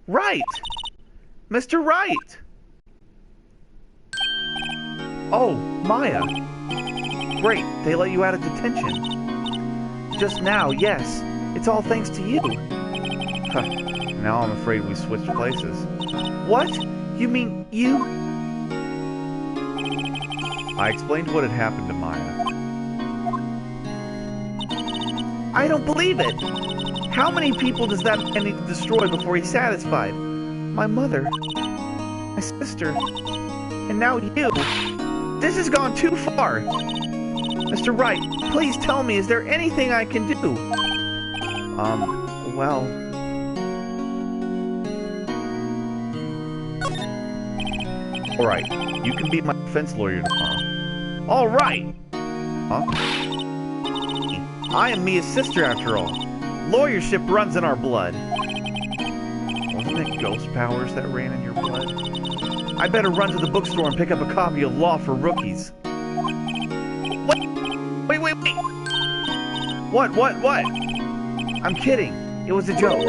A: Wright! Mr. Wright! Oh, Maya. Great, they let you out of detention. Just now, yes. It's all thanks to you. Huh. Now I'm afraid we switched places. What? You mean you? I explained what had happened to Maya. I don't believe it! How many people does that man need to destroy before he's satisfied? My mother, my sister, and now you. This has gone too far. Mr. Wright, please tell me, is there anything I can do? Well... Alright, you can be my defense lawyer tomorrow. Alright! Huh? I am Mia's sister after all. Lawyership runs in our blood. Wasn't it ghost powers that ran in your blood? I better run to the bookstore and pick up a copy of Law for Rookies. Wait! What? I'm kidding. It was a joke.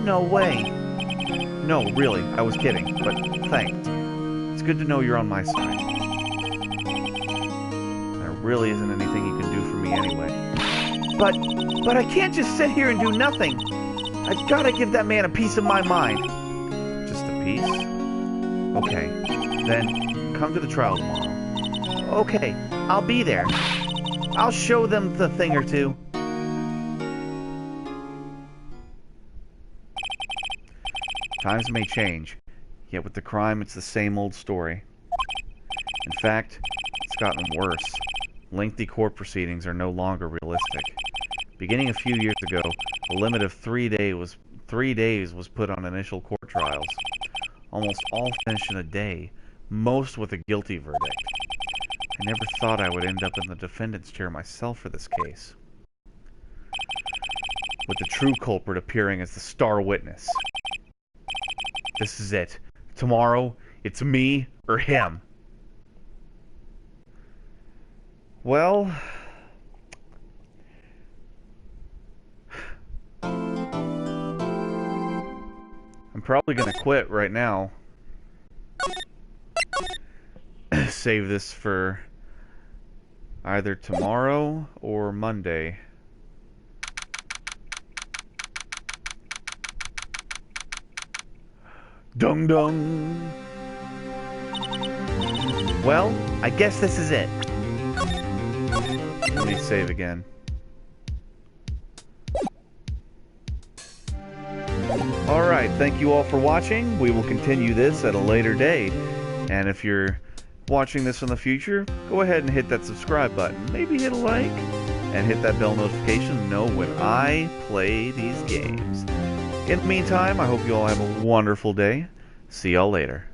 A: No way. No, really, I was kidding, but thanks. It's good to know you're on my side. There really isn't anything you can do for me anyway. But I can't just sit here and do nothing. I've got to give that man a piece of my mind. Just a piece? Okay, then come to the trial tomorrow.
D: Okay, I'll be there. I'll show them the thing or two.
A: Times may change, yet with the crime it's the same old story. In fact, it's gotten worse. Lengthy court proceedings are no longer realistic. Beginning a few years ago, a limit of 3 days was put on initial court trials. Almost all finished in a day, most with a guilty verdict. I never thought I would end up in the defendant's chair myself for this case, with the true culprit appearing as the star witness. This is it. Tomorrow, it's me or him. Well, I'm probably gonna quit right now. Save this for either tomorrow or Monday. Dung dung.
D: Well, I guess this is it.
A: Let me save again. Alright, thank you all for watching. We will continue this at a later date. And if you're watching this in the future, go ahead and hit that subscribe button. Maybe hit a like. And hit that bell notification to know when I play these games. In the meantime, I hope you all have a wonderful day. See y'all later.